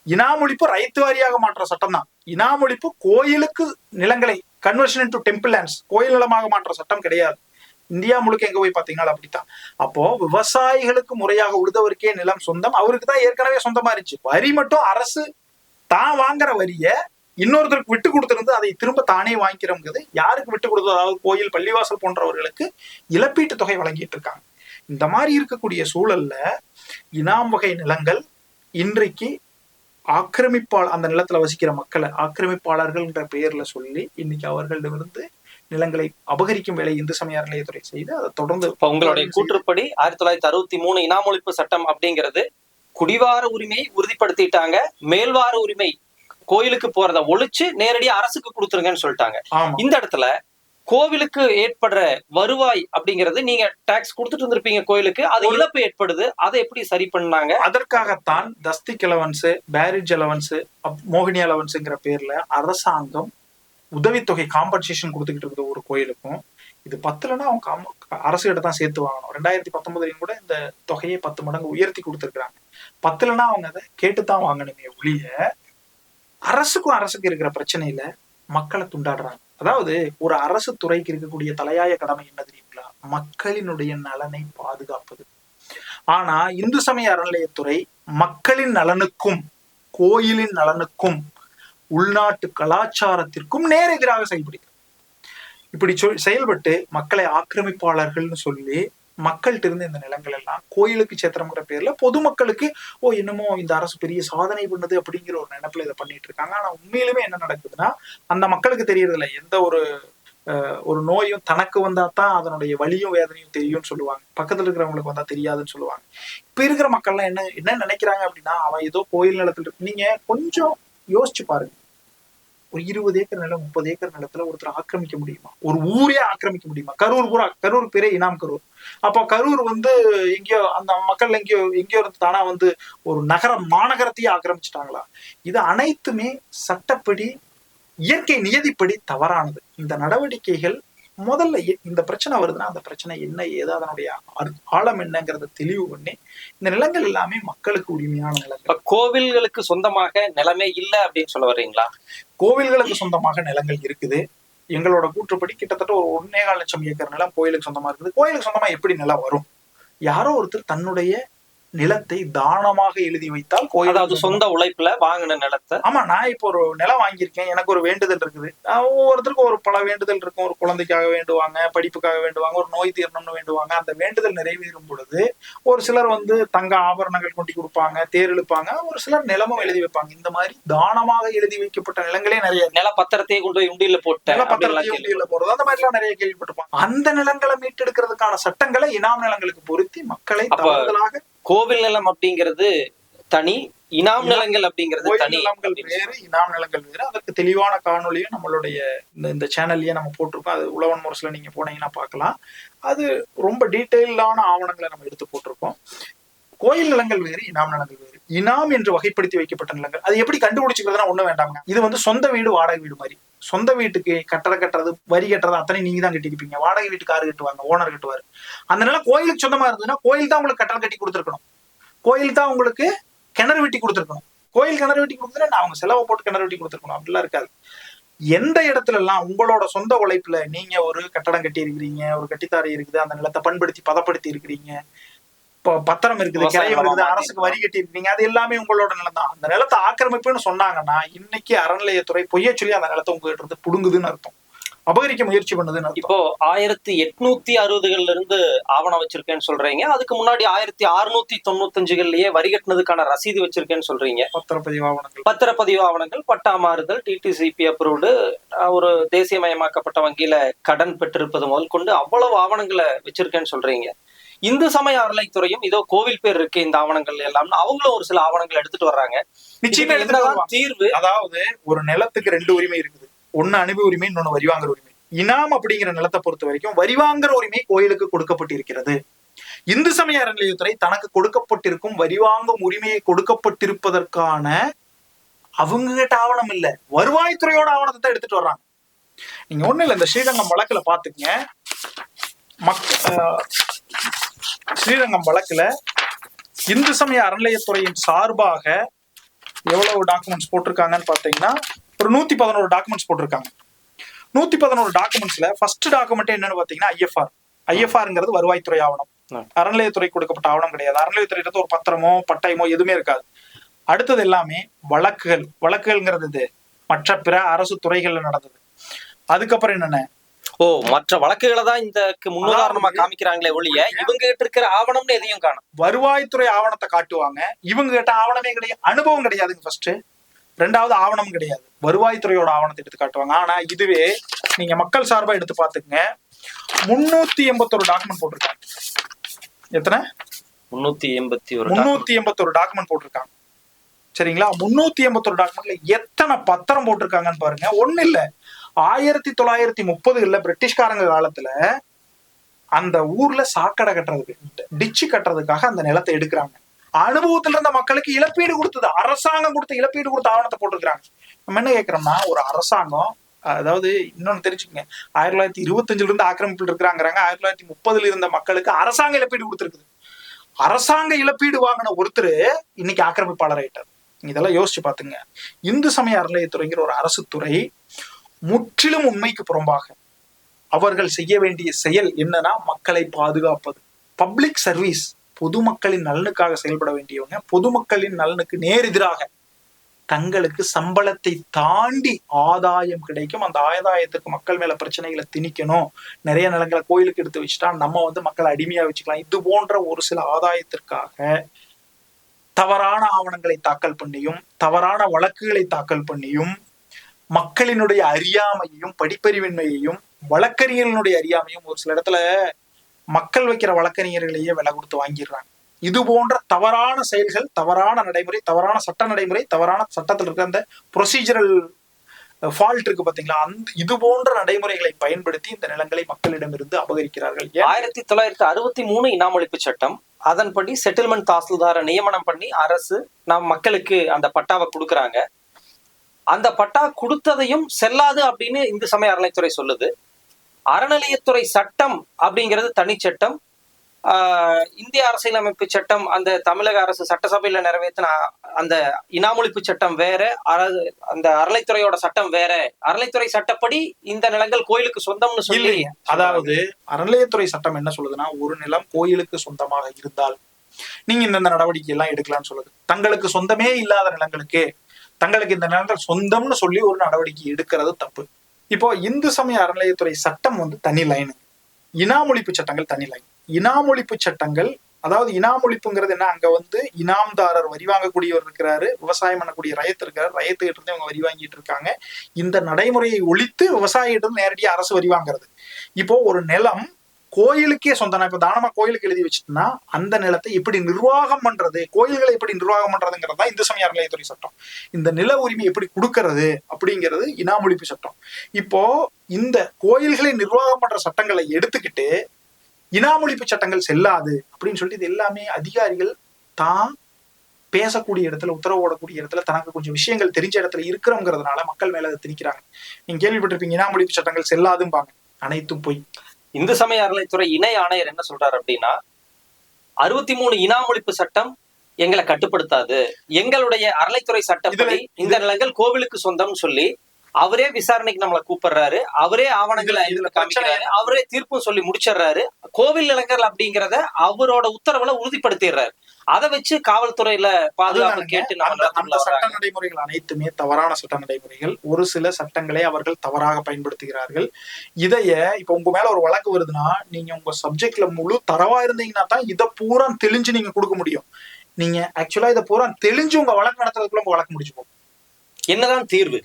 இனாம் ஒழிப்பு ரைத்து வாரியாக மாற்ற சட்டம் தான். இனாம் ஒழிப்பு கோயிலுக்கு நிலங்களை கன்வர்ஷன் இன்டு டெம்பிள் லேண்ட்ஸ், கோயில் நிலமாக மாற்ற சட்டம் கிடையாது. இந்தியா முழுக்க எங்க போய் பாத்தீங்கன்னா அப்படித்தான். அப்போ விவசாயிகளுக்கு முறையாக உழுதவருக்கே நிலம் சொந்தம், அவருக்கு தான் ஏற்கனவே சொந்தமா இருந்துச்சு. வரி மட்டும் அரசு தான் வாங்குற வரிய இன்னொருத்தருக்கு விட்டு கொடுத்திருந்து அதை திரும்ப தானே வாங்கிக்கிறோங்கிறது. யாருக்கு விட்டு கொடுத்தது? அதாவது கோயில், பள்ளிவாசல் போன்றவர்களுக்கு இழப்பீட்டு தொகை வழங்கிட்டு இருக்காங்க. இந்த மாதிரி இருக்கக்கூடிய சூழல்ல இனாம் வகை நிலங்கள் இன்றைக்கு அந்த நிலத்துல வசிக்கிற மக்களை ஆக்கிரமிப்பாளர்கள்ன்ற பெயர்ல சொல்லி இன்னைக்கு அவர்களிடமிருந்து நிலங்களை அபகரிக்கும் வேலை இந்து சமய அறநிலையத்துறை செய்து அதை தொடர்ந்து. உங்களுடைய கூற்றுப்படி 1963 இனாம் ஒழிப்பு சட்டம் அப்படிங்கிறது குடிவார உரிமையை உறுதிப்படுத்திட்டாங்க. மேல்வார உரிமை கோயிலுக்கு போறத ஒழிச்சு நேரடியா அரசுக்கு கொடுத்துருங்கன்னு சொல்லிட்டாங்க. இந்த இடத்துல கோவிலுக்கு ஏற்படுற வருவாய் அப்படிங்கிறது, நீங்க டாக்ஸ் கொடுத்துட்டு இருந்திருப்பீங்க கோயிலுக்கு, அது இழப்பு ஏற்படுது. அதை எப்படி சரி பண்ணாங்க? அதற்காகத்தான் தஸ்திக் அலவன்ஸ், பேரிஜ் அலவன்ஸ், மோகினி அலவன்ஸ்ங்கிற பேர்ல அரசாங்கம் உதவித்தொகை காம்பன்சேஷன் கொடுத்துக்கிட்டு இருக்குது ஒரு கோயிலுக்கும். இது 10லன்னா அவங்க அரசு கிட்ட தான் சேர்த்து வாங்கணும். 2019 கூட இந்த தொகையை 10 மடங்கு உயர்த்தி கொடுத்துருக்காங்க. 10லன்னா அவங்க அதை கேட்டுத்தான் வாங்கணுமே ஒழிய அரசுக்கு இருக்கிற பிரச்சனையில மக்களை துண்டாடுறாங்க. அதாவது ஒரு அரசு துறைக்கு இருக்கக்கூடிய தலையாய கடமை என்ன தெரியுங்களா? மக்களினுடைய நலனை பாதுகாப்பது. ஆனா இந்து சமய அறநிலையத்துறை மக்களின் நலனுக்கும் கோயிலின் நலனுக்கும் உள்நாட்டு கலாச்சாரத்திற்கும் நேர் எதிராக செயல்படுகிறது. இப்படி செயல்பட்டு மக்களை ஆக்கிரமிப்பாளர்கள்னு சொல்லி மக்கள்கிட்ட இருந்து இந்த நிலங்கள் எல்லாம் கோயிலுக்கு சேத்திரம்ங்கிற பேர்ல பொதுமக்களுக்கு என்னமோ இந்த அரசு பெரிய சாதனை பண்ணுது அப்படிங்கிற ஒரு நினைப்புல இதை பண்ணிட்டு இருக்காங்க. ஆனா உண்மையிலுமே என்ன நடக்குதுன்னா, அந்த மக்களுக்கு தெரியறது இல்லை. எந்த ஒரு நோயும் தனக்கு வந்தா தான் அதனுடைய வலியும் வேதனையும் தெரியும்னு சொல்லுவாங்க. பக்கத்துல இருக்கிறவங்களுக்கு வந்தா தெரியாதுன்னு சொல்லுவாங்க. இப்ப இருக்கிற மக்கள்லாம் என்ன நினைக்கிறாங்க அப்படின்னா, அவன் ஏதோ கோயில் நிலத்துல இருக்கு. நீங்க கொஞ்சம் யோசிச்சு பாருங்க. ஒரு 20 ஏக்கர் நிலம் 30 ஏக்கர் நிலத்துல ஒருத்தர் ஆக்கிரமிக்க முடியுமா? ஒரு ஊரே ஆக்கிரமிக்க முடியுமா? கரூர் பேரே இனாம் கரூர். அப்போ கரூர் எங்கேயோ அந்த மக்கள் எங்கேயோ இருந்து தானா ஒரு மாநகரத்தையே ஆக்கிரமிச்சிட்டாங்களா? இது அனைத்துமே சட்டப்படி இயற்கை நியதிப்படி தவறானது. இந்த நடவடிக்கைகள் முதல்ல இந்த பிரச்சனை வருதுன்னா அந்த பிரச்சனை என்ன ஏதோ அதனுடைய ஆழம் என்னங்கிறத தெளிவு பண்ணி இந்த நிலங்கள் எல்லாமே மக்களுக்கு உரிமையான நிலங்கள். கோவில்களுக்கு சொந்தமாக நிலமே இல்லை அப்படின்னு சொல்ல வர்றீங்களா? கோவில்களுக்கு சொந்தமாக நிலங்கள் இருக்குது. எங்களோட கூற்றுப்படி கிட்டத்தட்ட ஒரு 1.25 லட்சம் ஏக்கர் நிலம் கோயிலுக்கு சொந்தமா இருக்குது. கோயிலுக்கு சொந்தமா எப்படி நிலம் வரும்? யாரோ ஒருத்தர் தன்னுடைய நிலத்தை தானமாக எழுதி வைத்தால் கோயில், அதாவது சொந்த உழைப்புல வாங்கின நிலத்தை. ஆமா, நான் இப்போ ஒரு நிலம் வாங்கியிருக்கேன், எனக்கு ஒரு வேண்டுதல் இருக்குது. ஒவ்வொருத்தருக்கும் ஒரு பல வேண்டுதல் இருக்கும். ஒரு குழந்தைக்காக வேண்டுவாங்க, படிப்புக்காக வேண்டுவாங்க, ஒரு நோய் தீரணும்னு வேண்டுவாங்க. அந்த வேண்டுதல் நிறைவேறும் பொழுது ஒரு சிலர் தங்க ஆபரணங்கள் கொண்டு கொடுப்பாங்க, தேர் இழுப்பாங்க, ஒரு சிலர் நிலமும் எழுதி வைப்பாங்க. இந்த மாதிரி தானமாக எழுதி வைக்கப்பட்ட நிலங்களே நிறைய, நில பத்திரத்தையே கொண்டு போய் உண்டியில போட்டு உண்டியில போறது, அந்த மாதிரி எல்லாம் நிறைய கேள்விப்பட்டிருப்பாங்க. அந்த நிலங்களை மீட்டெடுக்கிறதுக்கான சட்டங்களை இனாம் நிலங்களுக்கு பொருத்தி மக்களை தவறுதலாக, கோவில் நிலம் அப்படிங்கிறது தனி, இனாம் நிலங்கள் அப்படிங்கிறது தனி. நிலங்கள் வேறு, இனாம் நிலங்கள் வேறு. அதற்கு தெளிவான காணொலியும் நம்மளுடைய இந்த சேனல்லயே நம்ம போட்டிருக்கோம். அது உழவன் முரசுல நீங்க போனீங்கன்னா பார்க்கலாம். அது ரொம்ப டீட்டெயிலான ஆவணங்களை நம்ம எடுத்து போட்டிருக்கோம். கோயில் நிலங்கள் வேறு, இனாம் நிலங்கள் வேறு. இனாம் என்று வகைப்படுத்தி வைக்கப்பட்ட நிலங்கள், அது எப்படி கண்டுபிடிச்சுக்கிறதுனா ஒண்ணு வேண்டாங்க. இது சொந்த வீடு வாடகை வீடு மாதிரி. சொந்த வீட்டுக்கு கட்டுறது வரி கட்டுறது அத்தனை நீங்க தான் கட்டிருப்பீங்க. வாடகை வீட்டுக்கு யாரு கட்டுவாங்க? ஓனர் கட்டுவாரு. அந்த நிலம் கோயிலுக்கு சொந்தமா இருந்ததுன்னா கோயில் தான் உங்களுக்கு கட்டடம் கட்டி கொடுத்துருக்கணும். கோயில் தான் உங்களுக்கு கிணறு வெட்டி கொடுத்துருக்கணும். கோயில் கிணறு வெட்டி கொடுத்துட்டு அவங்க செலவை போட்டு கிணறு வெட்டி கொடுத்துருக்கணும். அப்படிலாம் இருக்காது. எந்த இடத்துல எல்லாம் உங்களோட சொந்த உழைப்புல நீங்க ஒரு கட்டடம் கட்டி இருக்கிறீங்க, ஒரு கட்டித்தாரை இருக்குது, அந்த நிலத்தை பண்படுத்தி பதப்படுத்தி இருக்கிறீங்க, பத்திரம் இருக்குது, கிரையம் இருக்குது, அரசுக்கு வரி கட்டி இருக்கீங்க, அது எல்லாமே உங்களோட நிலம் தான். அந்த நிலத்தை ஆக்கிரமிப்புன்னு சொன்னாங்கன்னா இன்னைக்கு அறநிலையத்துறை பொய்ய சொல்லி அந்த நிலத்தை உங்ககிட்ட இருந்து புடுங்குதுன்னு அர்த்தம், அபகரிக்க முயற்சி பண்ணுதுன்னு. இப்போ 1860கள்ல இருந்து ஆவணம் வச்சிருக்கேன்னு சொல்றீங்க. அதுக்கு முன்னாடி 1695 வரி கட்டினதுக்கான ரசீது வச்சிருக்கேன்னு சொல்றீங்க. பத்திரப்பதிவு ஆவணங்கள், பட்டா மாறுதல், டிடிசிபி அப்ரூவ்டு, ஒரு தேசியமயமாக்கப்பட்ட வங்கியில கடன் பெற்றிருப்பது முதல் கொண்டு அவ்வளவு ஆவணங்களை வச்சிருக்கேன்னு சொல்றீங்க. இந்து சமய அறநிலைத்துறையும் இதோ கோவில் பேர் இருக்கு இந்த ஆவணங்கள் எல்லாம், அவங்களும் ஒரு சில ஆவணங்கள் எடுத்துட்டு வர்றாங்க. நிச்சயமா என்னதான் தீர்வு? அதாவது ஒரு நிலத்துக்கு 2 உரிமை இருக்குது. ஒன்னு அனுபவ உரிமை, இன்னொன்னு வரிவாங்குற உரிமை. இனாம் அப்படிங்கிற நிலத்தை பொறுத்த வரைக்கும் வரிவாங்குற உரிமை கோயிலுக்கு கொடுக்கப்பட்டிருக்கிறது. இந்து சமய அறநிலையத்துறை தனக்கு கொடுக்கப்பட்டிருக்கும் வரிவாங்கும் உரிமையை கொடுக்கப்பட்டிருப்பதற்கான அவங்க கிட்ட ஆவணம் இல்ல, வருவாய்த்துறையோட ஆவணத்தை தான் எடுத்துட்டு வர்றாங்க. நீங்க ஒண்ணு இல்ல, இந்த ஸ்ரீரங்கம் வழக்குல பாத்துக்கங்க. ஸ்ரீரங்கம் வழக்குல இந்து சமய அறநிலையத்துறையின் சார்பாக எவ்வளவு டாக்குமெண்ட்ஸ் போட்டிருக்காங்கன்னு பாத்தீங்கன்னா ஒரு 111 டாக்குமெண்ட்ஸ் போட்டிருக்காங்க. 111 டாக்குமெண்ட்ஸ்ல ஃபர்ஸ்ட் டாக்குமெண்ட் என்னன்னு பாத்தீங்கன்னா ஐஎஃப்ஆர்ங்கிறது வருவாய்த்துறை ஆவணம். அறநிலையத்துறை கொடுக்கப்பட்ட ஆவணம் கிடையாது. அறநிலையத்துறை ஒரு பத்திரமோ பட்டயமோ எதுவுமே இருக்காது. அடுத்தது எல்லாமே வழக்குகள்ங்கிறது மற்ற பிற அரசு துறைகள்ல நடந்தது. அதுக்கப்புறம் என்னென்ன, மற்ற வழக்குகளை தான் இந்த முன்னுதாரணமா காமிக்கிறாங்களே ஒழிய இவங்க கிட்ட இருக்கிற ஆவணம்னு எதையும் காணும். வருவாய்த்துறை ஆவணத்தை காட்டுவாங்க, இவங்க கிட்ட ஆவணமே கிடையாது, அனுபவம் கிடையாதுங்க. ஃபர்ஸ்ட், ரெண்டாவது ஆவணம் கிடையாது, வருவாய்த்துறையோட ஆவணத்தை எடுத்து காட்டுவாங்க. ஆனா இதுவே நீங்க மக்கள் சார்பா எடுத்து பாத்துக்கங்க, 381 டாக்குமெண்ட் போட்டிருக்காங்க. எத்தனை? 381 டாக்குமெண்ட் போட்டிருக்காங்க. சரிங்களா? 381 டாக்குமெண்ட்ல எத்தனை பத்திரம் போட்டிருக்காங்கன்னு பாருங்க. ஒண்ணு இல்ல, 1930 பிரிட்டிஷ்காரங்க காலத்துல அந்த ஊர்ல சாக்கடை கட்டுறதுக்கு, டிச்சு கட்டுறதுக்காக அந்த நிலத்தை எடுக்கிறாங்க. அனுபவத்துல இருந்த மக்களுக்கு இழப்பீடு கொடுத்தது, அரசாங்கம் கொடுத்த இழப்பீடு கொடுத்த ஆவணத்தை போட்டிருக்கிறாங்க. நம்ம என்ன கேட்கிறோம்னா, ஒரு அரசாங்கம், அதாவது இன்னொன்னு தெரிஞ்சுக்கங்க, 1925 இருந்து ஆக்கிரமிப்பில் இருக்கிறாங்கிறாங்க. 1930 இருந்த மக்களுக்கு அரசாங்க இழப்பீடு கொடுத்துருக்குது. அரசாங்க இழப்பீடு வாங்கின ஒருத்தர் இன்னைக்கு ஆக்கிரமிப்பாளர் ஆயிட்டார். இதெல்லாம் யோசிச்சு பாத்துங்க. இந்து சமய அறநிலையத்துறைங்கிற ஒரு அரசு துறை முற்றிலும் உண்மைக்கு புறம்பாக அவர்கள் செய்ய வேண்டிய செயல் என்னன்னா மக்களை பாதுகாப்பது, பப்ளிக் சர்வீஸ். பொதுமக்களின் நலனுக்காக செயல்பட வேண்டியவங்க பொதுமக்களின் நலனுக்கு நேர் எதிராக தங்களுக்கு சம்பளத்தை தாண்டி ஆதாயம் கிடைக்கும், அந்த ஆதாயத்துக்கு மக்கள் மேல பிரச்சனைகளை திணிக்கணும், நிறைய நிலங்களை கோயிலுக்கு எடுத்து வச்சுட்டா நம்ம மக்களை அடிமையா வச்சுக்கலாம், இது போன்ற ஒரு சில ஆதாயத்திற்காக தவறான ஆவணங்களை தாக்கல் பண்ணியும் தவறான வழக்குகளை தாக்கல் பண்ணியும் மக்களினுடைய அறியாமையையும் படிப்பறிவின்மையையும் வழக்கறிஞர்களுடைய அறியாமையும், ஒரு சில இடத்துல மக்கள் வைக்கிற வழக்கறிஞர்களையே விலை கொடுத்து வாங்கிடுறாங்க. இது போன்ற தவறான செயல்கள், தவறான நடைமுறை, தவறான சட்ட நடைமுறை, தவறான சட்டத்தில் இருக்கிற அந்த ப்ரொசீஜரல் ஃபால்ட் இருக்கு பாத்தீங்களா, அந்த இது போன்ற நடைமுறைகளை பயன்படுத்தி இந்த நிலங்களை மக்களிடமிருந்து அபகரிக்கிறார்கள். 1963 இனாமொழிப்பு சட்டம், அதன்படி செட்டில்மெண்ட் தாசில்தாரை நியமனம் பண்ணி அரசு நம் மக்களுக்கு அந்த பட்டாவை கொடுக்குறாங்க. அந்த பட்டா கொடுத்ததையும் செல்லாது அப்படின்னு இந்து சமய அறநிலைத்துறை சொல்லுது. அறநிலையத்துறை சட்டம் அப்படிங்கிறது தனிச்சட்டம். இந்திய அரசியலமைப்பு சட்டம், அந்த தமிழக அரசு சட்டசபையில நிறைவேற்றின அந்த இனாமொழிப்பு சட்டம் வேற, அந்த அறநிலைத்துறையோட சட்டம் வேற. அறநிலைத்துறை சட்டப்படி இந்த நிலங்கள் கோயிலுக்கு சொந்தம்னு சொல்லி, அதாவது அறநிலையத்துறை சட்டம் என்ன சொல்லுதுன்னா, ஒரு நிலம் கோயிலுக்கு சொந்தமாக இருந்தால் நீங்க இந்த நடவடிக்கை எல்லாம் எடுக்கலாம்னு சொல்லுது. தங்களுக்கு சொந்தமே இல்லாத நிலங்களுக்கு தங்களுக்கு இந்த நிலங்கள் சொந்தம்னு சொல்லி ஒரு நடவடிக்கை எடுக்கிறது தப்பு. இப்போ இந்து சமய அறநிலையத்துறை சட்டம் தனி லைன், இனாமொழிப்பு சட்டங்கள் தனி லைன். இனாமொழிப்பு சட்டங்கள், அதாவது இனாமொழிப்புங்கிறது என்ன, அங்க இனாம்தாரர் வரி வாங்கக்கூடியவர் இருக்கிறாரு, விவசாயம் பண்ணக்கூடிய ரயத்து இருக்காரு, ரயத்துக்கிட்ட இருந்து இவங்க வரி வாங்கிட்டு இருக்காங்க. இந்த நடைமுறையை ஒழித்து விவசாயிகிட்ட இருந்து நேரடியாக அரசு வரி வாங்குறது. இப்போ ஒரு நிலம் கோயிலுக்கே சொந்தம், இப்ப தானமா கோயிலுக்கு எழுதி வச்சுட்டோம்னா அந்த நிலத்தை எப்படி நிர்வாகம் பண்றது, கோயில்களை எப்படி நிர்வாகம் பண்றதுங்கிறது தான் இந்து சமய அறநிலையத்துறை சட்டம். இந்த நில உரிமை எப்படி கொடுக்கறது அப்படிங்கிறது இனாமொழிப்பு சட்டம். இப்போ இந்த கோயில்களை நிர்வாகம் பண்ற சட்டங்களை எடுத்துக்கிட்டு இனாமொழிப்பு சட்டங்கள் செல்லாது அப்படின்னு சொல்லிட்டு இது எல்லாமே அதிகாரிகள் தான் பேசக்கூடிய இடத்துல, உத்தரவு ஓடக்கூடிய இடத்துல, தனக்கு கொஞ்சம் விஷயங்கள் தெரிஞ்ச இடத்துல இருக்கிறோங்கிறதுனால மக்கள் மேல அதை திணிக்கிறாங்க. நீங்க கேள்விப்பட்டிருப்பீங்க, இனாமொழிப்பு சட்டங்கள் செல்லாதும்பாங்க, அனைத்தும் போய். இந்து சமய அறநிலைத்துறை இணை ஆணையர் என்ன சொல்றாரு அப்படின்னா, 63 இனாமொழிப்பு சட்டம் எங்களை கட்டுப்படுத்தாது, எங்களுடைய அறநிலைத்துறை சட்டப்படி இந்த நிலங்கள் கோவிலுக்கு சொந்தம்னு சொல்லி அவரே விசாரணைக்கு நம்மளை கூப்பிடுறாரு, அவரே ஆவணங்களை காமிக்கிறாரு, அவரே தீர்ப்பும் சொல்லி முடிச்சிடுறாரு. கோவில் நிலங்கள் அப்படிங்கிறத அவரோட உத்தரவுல உறுதிப்படுத்திடுறாரு. அதை வச்சு காவல்துறையில பாதுகாப்பு கேட்டு அந்த சட்ட நடைமுறைகள் அனைத்துமே தவறான சட்ட நடைமுறைகள். ஒரு சில சட்டங்களை அவர்கள் தவறாக பயன்படுத்துகிறார்கள். இதைய இப்ப உங்க மேல ஒரு வழக்கு வருதுன்னா, நீங்க உங்க சப்ஜெக்ட்ல முழு தரவா இருந்தீங்கன்னா தான் இதை பூரா தெளிஞ்சு நீங்க கொடுக்க முடியும். நீங்க ஆக்சுவலா இதை பூரா தெளிஞ்சு உங்க வழக்கு நடத்துறதுக்குள்ள உங்க வழக்கு முடிச்சு போகும். என்னதான் தீர்வு?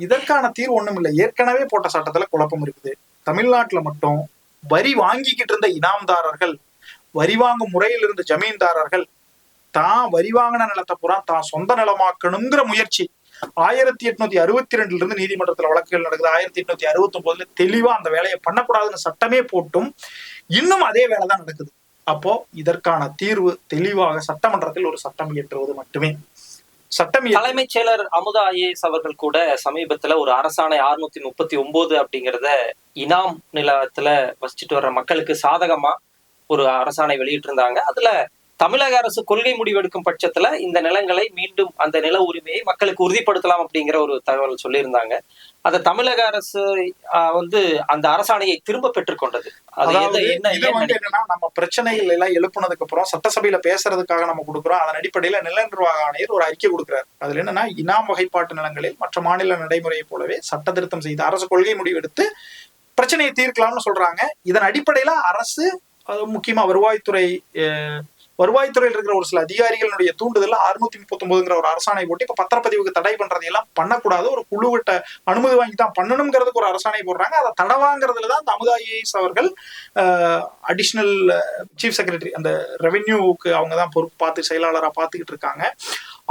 இதற்கான தீர்வு ஒண்ணும் இல்லை. ஏற்கனவே போட்ட சட்டத்துல குழப்பம் இருக்குது. தமிழ்நாட்டுல மட்டும் வரி வாங்கிக்கிட்டு இருந்த இனாம்தாரர்கள், வரி வாங்கும் முறையில் இருந்த ஜமீன்தாரர்கள் தான் வரி வாங்கின நிலத்தை பூரா தான் சொந்த நிலமாக்கணுங்கிற முயற்சி 1862 இருந்து நீதிமன்றத்துல வழக்குகள் நடக்குது. 1869 தெளிவா அந்த வேலையை பண்ணக்கூடாதுன்னு சட்டமே போட்டும் இன்னும் அதே வேலைதான் நடக்குது. அப்போ இதற்கான தீர்வு தெளிவாக சட்டமன்றத்தில் ஒரு சட்டம் இயற்றுவது மட்டுமே. தலைமைச் செயலர் அமுதா IAS அவர்கள் கூட சமீபத்துல ஒரு அரசாணை 639 அப்படிங்கிறத இனாம் நிலத்துல வசிச்சுட்டு வர்ற மக்களுக்கு சாதகமா ஒரு அரசாணை வெளியிட்டு இருந்தாங்க. அதுல தமிழக அரசு கொள்கை முடிவெடுக்கும் பட்சத்துல இந்த நிலங்களை மீண்டும் அந்த நில உரிமையை மக்களுக்கு உறுதிப்படுத்தலாம் அப்படிங்கிற ஒரு தகவல் சொல்லியிருந்தாங்க. அந்த தமிழக அரசு அந்த அரசாணையை திரும்ப பெற்றுக்கொண்டது. என்னன்னா, நம்ம பிரச்சனைகள் எல்லாம் எழுப்புனதுக்கு அப்புறம் சட்டசபையில பேசுறதுக்காக நம்ம கொடுக்குறோம். அதன் அடிப்படையில நில நிர்வாக ஆணையர் ஒரு அறிக்கை கொடுக்கிறார். அதுல என்னன்னா, இனாம் வகைப்பாட்டு நிலங்களில் மற்ற மாநில நடைமுறையை போலவே சட்ட திருத்தம் செய்து அரசு கொள்கை முடிவெடுத்து பிரச்சனையை தீர்க்கலாம்னு சொல்றாங்க. இதன் அடிப்படையில அரசு, முக்கியமா வருவாய்த்துறையில் இருக்கிற ஒரு சில அதிகாரிகளுடைய தூண்டுதல் 639 ஒரு அரசாணை போட்டு இப்ப பத்திரப்பதிவுக்கு தடை பண்றதையெல்லாம் பண்ணக்கூடாது, ஒரு குழுவிட்ட அனுமதி வாங்கி தான் பண்ணணுங்கிறதுக்கு ஒரு அரசாணை போடுறாங்க. அதை தடை வாங்குறதுலதான் அந்த அமுதா IAS அவர்கள் அடிஷனல் சீஃப் செக்ரட்டரி, அந்த ரெவென்யூக்கு அவங்கதான் பொறுப்பு பார்த்து செயலாளராக பார்த்துக்கிட்டு இருக்காங்க.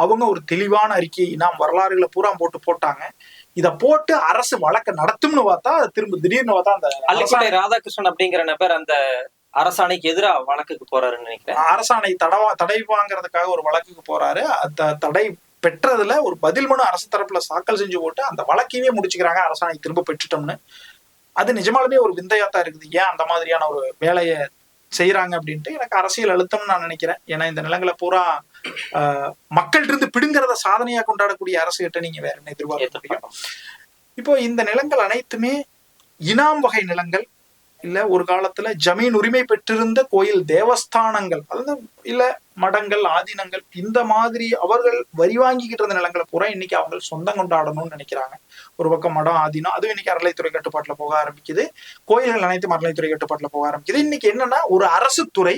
அவங்க ஒரு தெளிவான அறிக்கையை நாம் வரலாறுகளை பூரா போட்டாங்க. இதை போட்டு அரசு வழக்கு நடத்தும்னு பார்த்தா திரும்ப திடீர்னு பார்த்தா அந்த அல்லிப்பட்டை ராதாகிருஷ்ணன் அப்படிங்கிற நபர் அந்த அரசாணைக்கு எதிராக வழக்குக்கு போறாருன்னு நினைக்கிறேன். அரசாணை தடை வாங்குறதுக்காக ஒரு வழக்குக்கு போறாரு. தடை பெற்றதுல ஒரு பதில் மனு அரசு தரப்புல தாக்கல் செஞ்சு போட்டு அந்த வழக்கையுமே முடிச்சுக்கிறாங்க, அரசாணை திரும்ப பெற்றுட்டோம்னு. அது நிஜமாலுமே ஒரு விந்தையாத்தான் இருக்குது. ஏன் அந்த மாதிரியான ஒரு வேலையை செய்யறாங்க அப்படின்ட்டு எனக்கு அரசியல் அழுத்தம்னு நான் நினைக்கிறேன். ஏன்னா இந்த நிலங்களை பூரா மக்கள்கிட்ட இருந்து பிடுங்கிறத சாதனையா கொண்டாடக்கூடிய அரசு கிட்ட நீங்க வேற என்ன எதிர்பார்க்க முடியும்? இப்போ இந்த நிலங்கள் அனைத்துமே இனாம் வகை நிலங்கள் இல்ல, ஒரு காலத்துல ஜமீன் உரிமை பெற்றிருந்த கோயில் தேவஸ்தானங்கள், அதாவது இல்ல மடங்கள், ஆதீனங்கள், இந்த மாதிரி அவர்கள் வரி வாங்கிக்கிட்டு இருந்த நிலங்களை பூரா இன்னைக்கு அவங்க சொந்தம் கொண்டாடணும்னு நினைக்கிறாங்க. ஒரு பக்கம் மடம், ஆதீனம், அதுவும் இன்னைக்கு அறநிலைத்துறை கட்டுப்பாட்டுல போக ஆரம்பிக்குது. கோயில்கள் அனைத்தும் அறநிலைத்துறை கட்டுப்பாட்டுல போக ஆரம்பிக்குது. இன்னைக்கு என்னன்னா, ஒரு அரசு துறை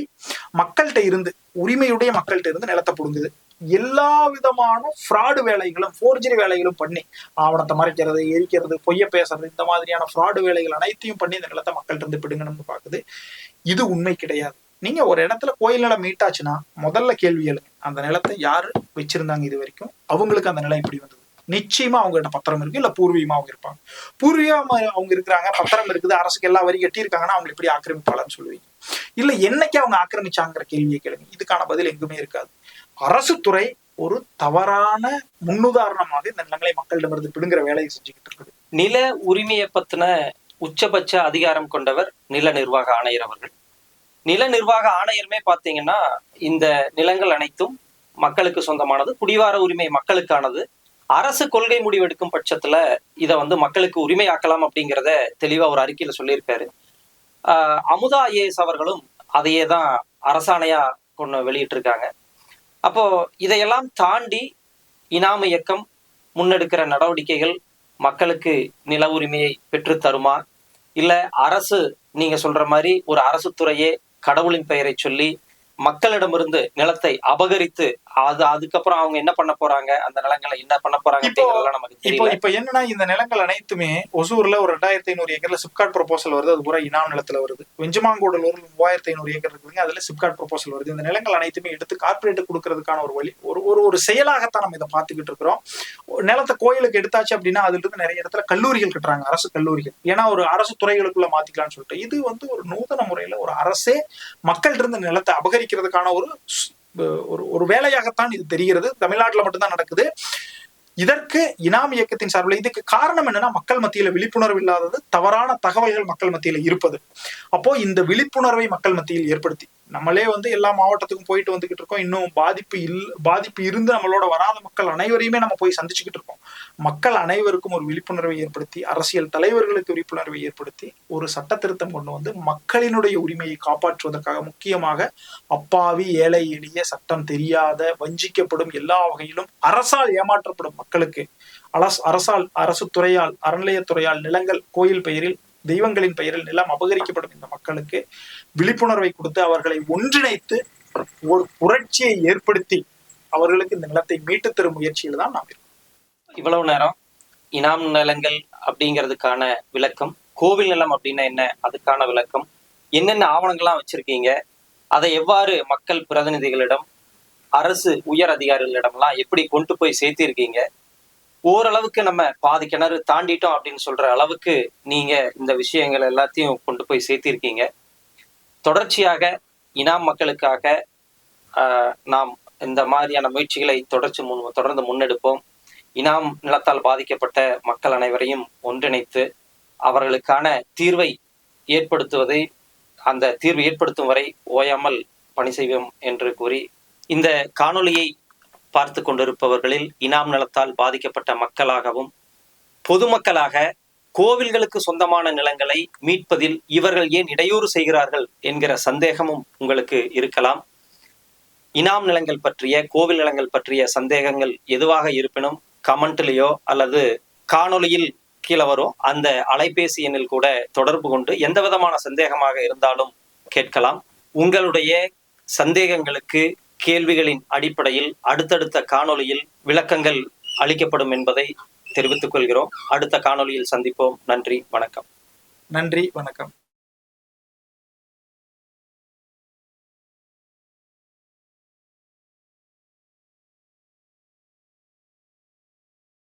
மக்கள்கிட்ட இருந்து, உரிமையுடைய மக்கள்கிட்ட இருந்து நிலத்தை புடுங்குது. எல்லா விதமான ஃப்ராடு வேலைகளும், ஃபோர்ஜரி வேலைகளும் பண்ணி, ஆவணத்தை மறைக்கிறது, எரிக்கிறது, பொய்ய பேசுறது, இந்த மாதிரியான ஃப்ராடு வேலைகள் அனைத்தையும் பண்ணி இந்த நிலத்தை மக்கள்கிட்ட இருந்து பிடுங்கணும்னு பாக்குது. இது உண்மை கிடையாது. நீங்க ஒரு இடத்துல கோயில் நிலம் மீட்டாச்சுன்னா முதல்ல கேள்வி எழுங்க, அந்த நிலத்தை யாரு வச்சிருந்தாங்க இது வரைக்கும், அவங்களுக்கு அந்த நிலம் எப்படி வந்தது? நிச்சயமா அவங்க கிட்ட பத்திரம் இருக்கு, இல்ல பூர்வீகமா அவங்க இருப்பாங்க. பூர்வீகமா அவங்க இருக்கிறாங்க, பத்திரம் இருக்குது, அரசுக்கு எல்லா வரி கட்டி இருக்காங்கன்னா அவங்க எப்படி ஆக்கிரமிப்பாளர்னு சொல்லுவீங்க? இல்ல என்னைக்கு அவங்க ஆக்கிரமிச்சாங்கிற கேள்வியை கேளுங்க. இதுக்கான பதில் எங்குமே இருக்காது. அரசு துறை ஒரு தவறான முன்னுதாரணமாக இந்த நிலங்களை மக்களிடமிருந்து பிடுங்குற வேலையை செஞ்சுக்கிட்டு இருக்குது. நில உரிமையை பத்தின உச்சபட்ச அதிகாரம் கொண்டவர் நில நிர்வாக ஆணையர் அவர்கள். நில நிர்வாக ஆணையருமே பாத்தீங்கன்னா இந்த நிலங்கள் அனைத்தும் மக்களுக்கு சொந்தமானது, குடிவார உரிமை மக்களுக்கானது. அரசு கொள்கை முடிவெடுக்கும் பட்சத்துல இதை மக்களுக்கு உரிமையாக்கலாம் அப்படிங்கிறத தெளிவா ஒரு அறிக்கையில சொல்லியிருக்காரு. அமுதா ஐஏஎஸ் அவர்களும் அதையே தான் அரசாணையா கொண்டு வெளியிட்டு இருக்காங்க. அப்போ இதையெல்லாம் தாண்டி இனாம் இயக்கம் முன்னெடுக்கிற நடவடிக்கைகள் மக்களுக்கு நில உரிமையை பெற்று தருமா, இல்ல அரசு நீங்க சொல்ற மாதிரி ஒரு அரசு துறையே கடவுளின் பெயரை சொல்லி மக்களிடமிருந்து நிலத்தை அபகரித்து அதுக்கப்புறம் அவங்க என்ன பண்ண போறாங்க, அந்த நிலங்களை என்ன பண்ண போறாங்க நமக்கு தெரியல. இப்ப என்னன்னா இந்த நிலங்கள் அனைத்துமே ஒசூர்ல ஒரு 2500 ஏக்கர்ல சிப்காட் ப்ரொபோசல் வருது, அது பூரா இனாம் நிலத்துல வருது. வெஞ்சமாங்கோடல ஒரு 3500 ஏக்கர் இருக்குதுங்க, அதுல சிப்காட் ப்ரொபோசல் வருது. இந்த நிலங்கள் அனைத்துமே எடுத்து கார்பரேட் கொடுக்கறதுக்கான ஒரு வழி, ஒரு செயலாகத்தான் நம்ம இதை பார்த்துக்கிட்டு இருக்கிறோம். நிலத்தை கோயிலுக்கு எடுத்தாச்சு அப்படின்னா அதுல இருந்து நிறைய இடத்துல கல்லூரிகள் கட்டுறாங்க, அரசு கல்லூரிகள், ஏன்னா ஒரு அரசு துறைகளுக்குள்ள மாத்திக்கலாம்னு சொல்லிட்டு. இது ஒரு நூதன முறையில ஒரு அரசே மக்கள் இருந்து நிலத்தை அபகரிக்கிறதுக்கான ஒரு வேலையாகத்தான் இது தெரிகிறது. தமிழ்நாட்டில் மட்டும்தான் நடக்குது. இதற்கு இனாம் இயக்கத்தின் சார்பில் இதுக்கு காரணம் என்னன்னா மக்கள் மத்தியில விழிப்புணர்வு இல்லாதது, தவறான தகவல்கள் மக்கள் மத்தியில இருப்பது. அப்போ இந்த விழிப்புணர்வை மக்கள் மத்தியில் ஏற்படுத்தி நம்மளே எல்லா மாவட்டத்துக்கும் போயிட்டு வந்துகிட்டு இருக்கோம். இன்னும் பாதிப்பு இருந்து நம்மளோட வராத மக்கள் அனைவரையுமே நம்ம போய் சந்திச்சுக்கிட்டு இருக்கோம். மக்கள் அனைவருக்கும் ஒரு விழிப்புணர்வை ஏற்படுத்தி, அரசியல் தலைவர்களுக்கு விழிப்புணர்வை ஏற்படுத்தி ஒரு சட்ட திருத்தம் கொண்டு மக்களினுடைய உரிமையை காப்பாற்றுவதற்காக, முக்கியமாக அப்பாவி ஏழை எளிய சட்டம் தெரியாத வஞ்சிக்கப்படும் எல்லா வகையிலும் அரசால் ஏமாற்றப்படும் மக்களுக்கு அரசு துறையால் அறநிலையத்துறையால் நிலங்கள் கோயில் பெயரில் தெய்வங்களின் பெயரில் நிலம் அபகரிக்கப்படும் இந்த மக்களுக்கு விழிப்புணர்வை கொடுத்து அவர்களை ஒன்றிணைத்து ஒரு புரட்சியை ஏற்படுத்தி அவர்களுக்கு இந்த நிலத்தை மீட்டு தரும் முயற்சியில் தான் நாம் இருக்கோம். இவ்வளவு நேரம் இனாம் நிலங்கள் அப்படிங்கிறதுக்கான விளக்கம், கோவில் நிலம் அப்படின்னா என்ன அதுக்கான விளக்கம், என்னென்ன ஆவணங்கள்லாம் வச்சிருக்கீங்க, அதை எவ்வாறு மக்கள் பிரதிநிதிகளிடம் அரசு உயர் அதிகாரிகளிடம்லாம் எப்படி கொண்டு போய் சேர்த்திருக்கீங்க, ஓரளவுக்கு நம்ம பாதி கிணறு தாண்டிட்டோம் அப்படின்னு சொல்ற அளவுக்கு நீங்க இந்த விஷயங்கள் எல்லாத்தையும் கொண்டு போய் சேர்த்திருக்கீங்க. தொடர்ச்சியாக இனாம் மக்களுக்காக நாம் இந்த மாதிரியான முயற்சிகளை தொடர்ந்து முன்னெடுப்போம். இனாம் நிலத்தால் பாதிக்கப்பட்ட மக்கள் அனைவரையும் ஒன்றிணைத்து அவர்களுக்கான தீர்வை ஏற்படுத்துவதை, அந்த தீர்வு ஏற்படுத்தும் வரை ஓயாமல் பணி செய்வோம் என்று கூறி, இந்த காணொளியை பார்த்து கொண்டிருப்பவர்களில் இனாம் நிலத்தால் பாதிக்கப்பட்ட மக்களாகவும் பொதுமக்களாக கோவில்களுக்கு சொந்தமான நிலங்களை மீட்பதில் இவர்கள் ஏன் இடையூறு செய்கிறார்கள் என்கிற சந்தேகமும் உங்களுக்கு இருக்கலாம். இனாம் நிலங்கள் பற்றிய, கோவில் நிலங்கள் பற்றிய சந்தேகங்கள் எதுவாக இருப்பினும் கமெண்ட்லேயோ அல்லது காணொளியில் கீழே வரும் அந்த அலைபேசி எண்ணில் கூட தொடர்பு கொண்டு எந்த விதமான சந்தேகமாக இருந்தாலும் கேட்கலாம். உங்களுடைய சந்தேகங்களுக்கு கேள்விகளின் அடிப்படையில் அடுத்தடுத்த காணொளியில் விளக்கங்கள் அளிக்கப்படும் என்பதை தெரிவித்துக் கொள்கிறோம். அடுத்த காணொளியில் சந்திப்போம். நன்றி, வணக்கம். நன்றி, வணக்கம்.